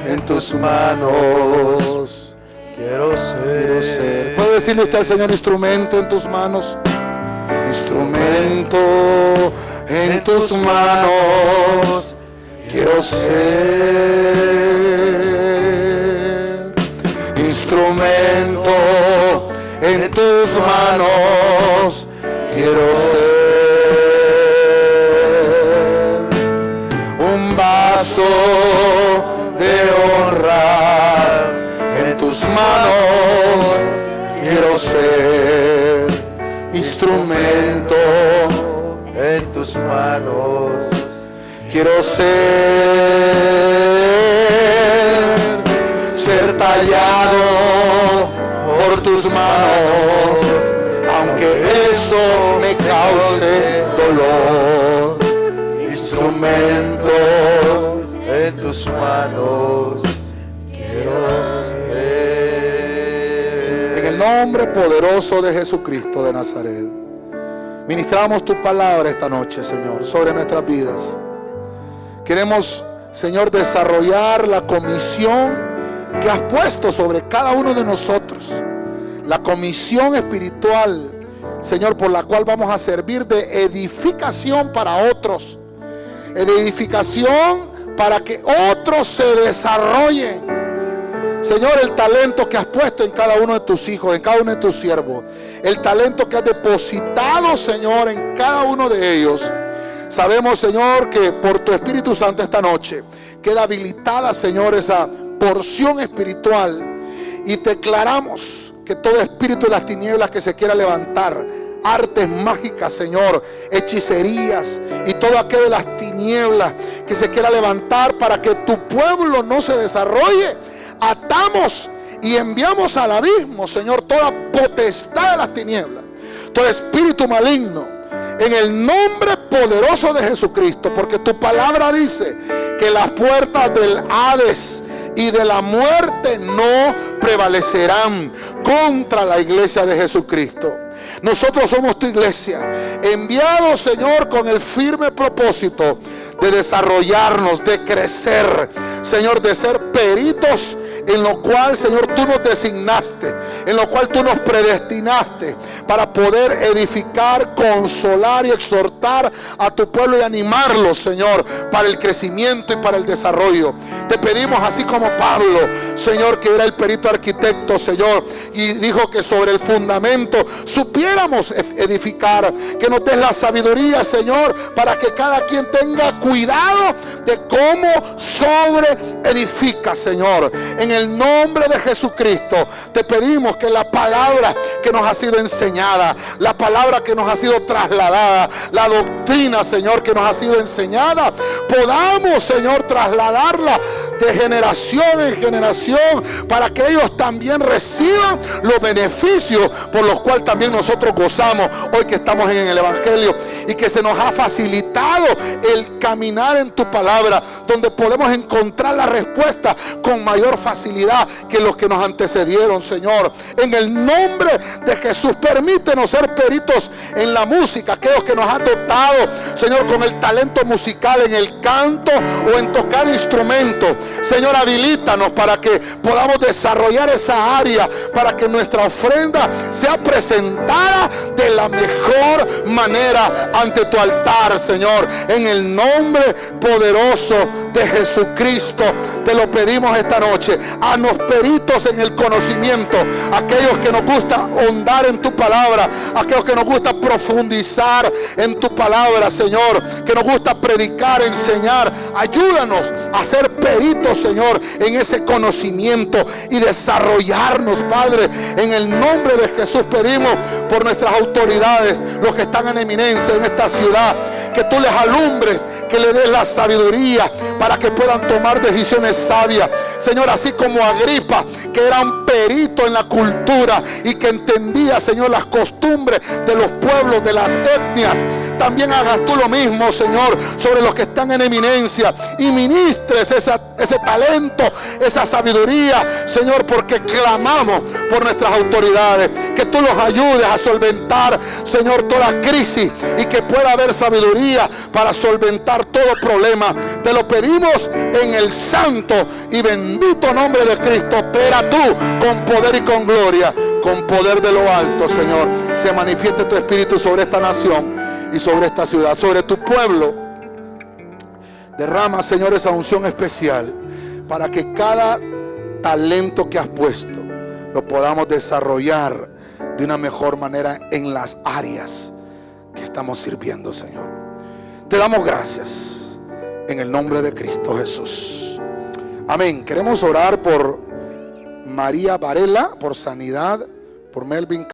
Speaker 1: en tus manos quiero ser. ¿Puede decirle usted al Señor: instrumento en tus manos? Instrumento en tus manos quiero ser. Instrumento en tus manos quiero ser. Un vaso de honra en tus manos quiero ser. Instrumento en tus manos quiero ser tallado por tus manos, aunque eso me cause dolor. Instrumento en tus manos quiero ser. En el nombre poderoso de Jesucristo de Nazaret, ministramos tu palabra esta noche, Señor, sobre nuestras vidas. Queremos, Señor, desarrollar la comisión que has puesto sobre cada uno de nosotros. La comisión espiritual, Señor, por la cual vamos a servir de edificación para otros. De edificación para que otros se desarrollen. Señor, el talento que has puesto en cada uno de tus hijos, en cada uno de tus siervos, el talento que has depositado, Señor, en cada uno de ellos. Sabemos, Señor, que por tu Espíritu Santo esta noche queda habilitada, Señor, esa porción espiritual, y declaramos que todo espíritu de las tinieblas que se quiera levantar, artes mágicas, Señor, hechicerías y todo aquello de las tinieblas que se quiera levantar para que tu pueblo no se desarrolle, atamos y enviamos al abismo, Señor, toda potestad de las tinieblas, todo espíritu maligno en el nombre poderoso de Jesucristo, porque tu palabra dice que las puertas del Hades y de la muerte no prevalecerán contra la iglesia de Jesucristo. Nosotros somos tu iglesia, enviados, Señor, con el firme propósito de desarrollarnos, de crecer, Señor, de ser peritos en lo cual, Señor, tú nos designaste, en lo cual tú nos predestinaste para poder edificar, consolar y exhortar a tu pueblo y animarlo, Señor, para el crecimiento y para el desarrollo. Te pedimos, así como Pablo, Señor, que era el perito arquitecto, Señor, y dijo que sobre el fundamento supiéramos edificar, que nos des la sabiduría, Señor, para que cada quien tenga cuidado de cómo sobre edifica, Señor. En el nombre de Jesucristo te pedimos que la palabra que nos ha sido enseñada, la palabra que nos ha sido trasladada, la doctrina, Señor, que nos ha sido enseñada, podamos, Señor, trasladarla de generación en generación, para que ellos también reciban los beneficios por los cuales también nosotros gozamos hoy que estamos en el Evangelio, y que se nos ha facilitado el caminar en tu palabra, donde podemos encontrar la respuesta con mayor facilidad que los que nos antecedieron, Señor. En el nombre de Jesús, permítenos ser peritos en la música, aquellos que nos han dotado, Señor, con el talento musical en el canto o en tocar instrumentos. Señor, habilítanos para que podamos desarrollar esa área, para que nuestra ofrenda sea presentada de la mejor manera ante tu altar, Señor. En el nombre poderoso de Jesucristo te lo pedimos esta noche. Haznos peritos en el conocimiento, aquellos que nos gusta ahondar en tu palabra, aquellos que nos gusta profundizar en tu palabra, Señor, que nos gusta predicar, enseñar. Ayúdanos a ser peritos, Señor, en ese conocimiento y desarrollarnos, Padre. En el nombre de Jesús pedimos por nuestras autoridades, los que están en eminencia en esta ciudad, que tú les alumbres, que les des la sabiduría para que puedan tomar decisiones sabias, Señor, así como Agripa, que era un perito en la cultura y que entendía, Señor, las costumbres de los pueblos, de las etnias. También hagas tú lo mismo, Señor, sobre los que están en eminencia, y ministres ese talento, esa sabiduría, Señor, porque clamamos por nuestras autoridades, que tú los ayudes a solventar, Señor, toda crisis, y que pueda haber sabiduría para solventar todo problema. Te lo pedimos en el santo y bendito nombre de Cristo. Opera tú con poder y con gloria, con poder de lo alto, Señor. Se manifieste tu espíritu sobre esta nación y sobre esta ciudad, sobre tu pueblo. Derrama, Señor, esa unción especial para que cada talento que has puesto lo podamos desarrollar de una mejor manera en las áreas que estamos sirviendo, Señor. Te damos gracias en el nombre de Cristo Jesús. Amén. Queremos orar por María Varela, por sanidad, por Melvin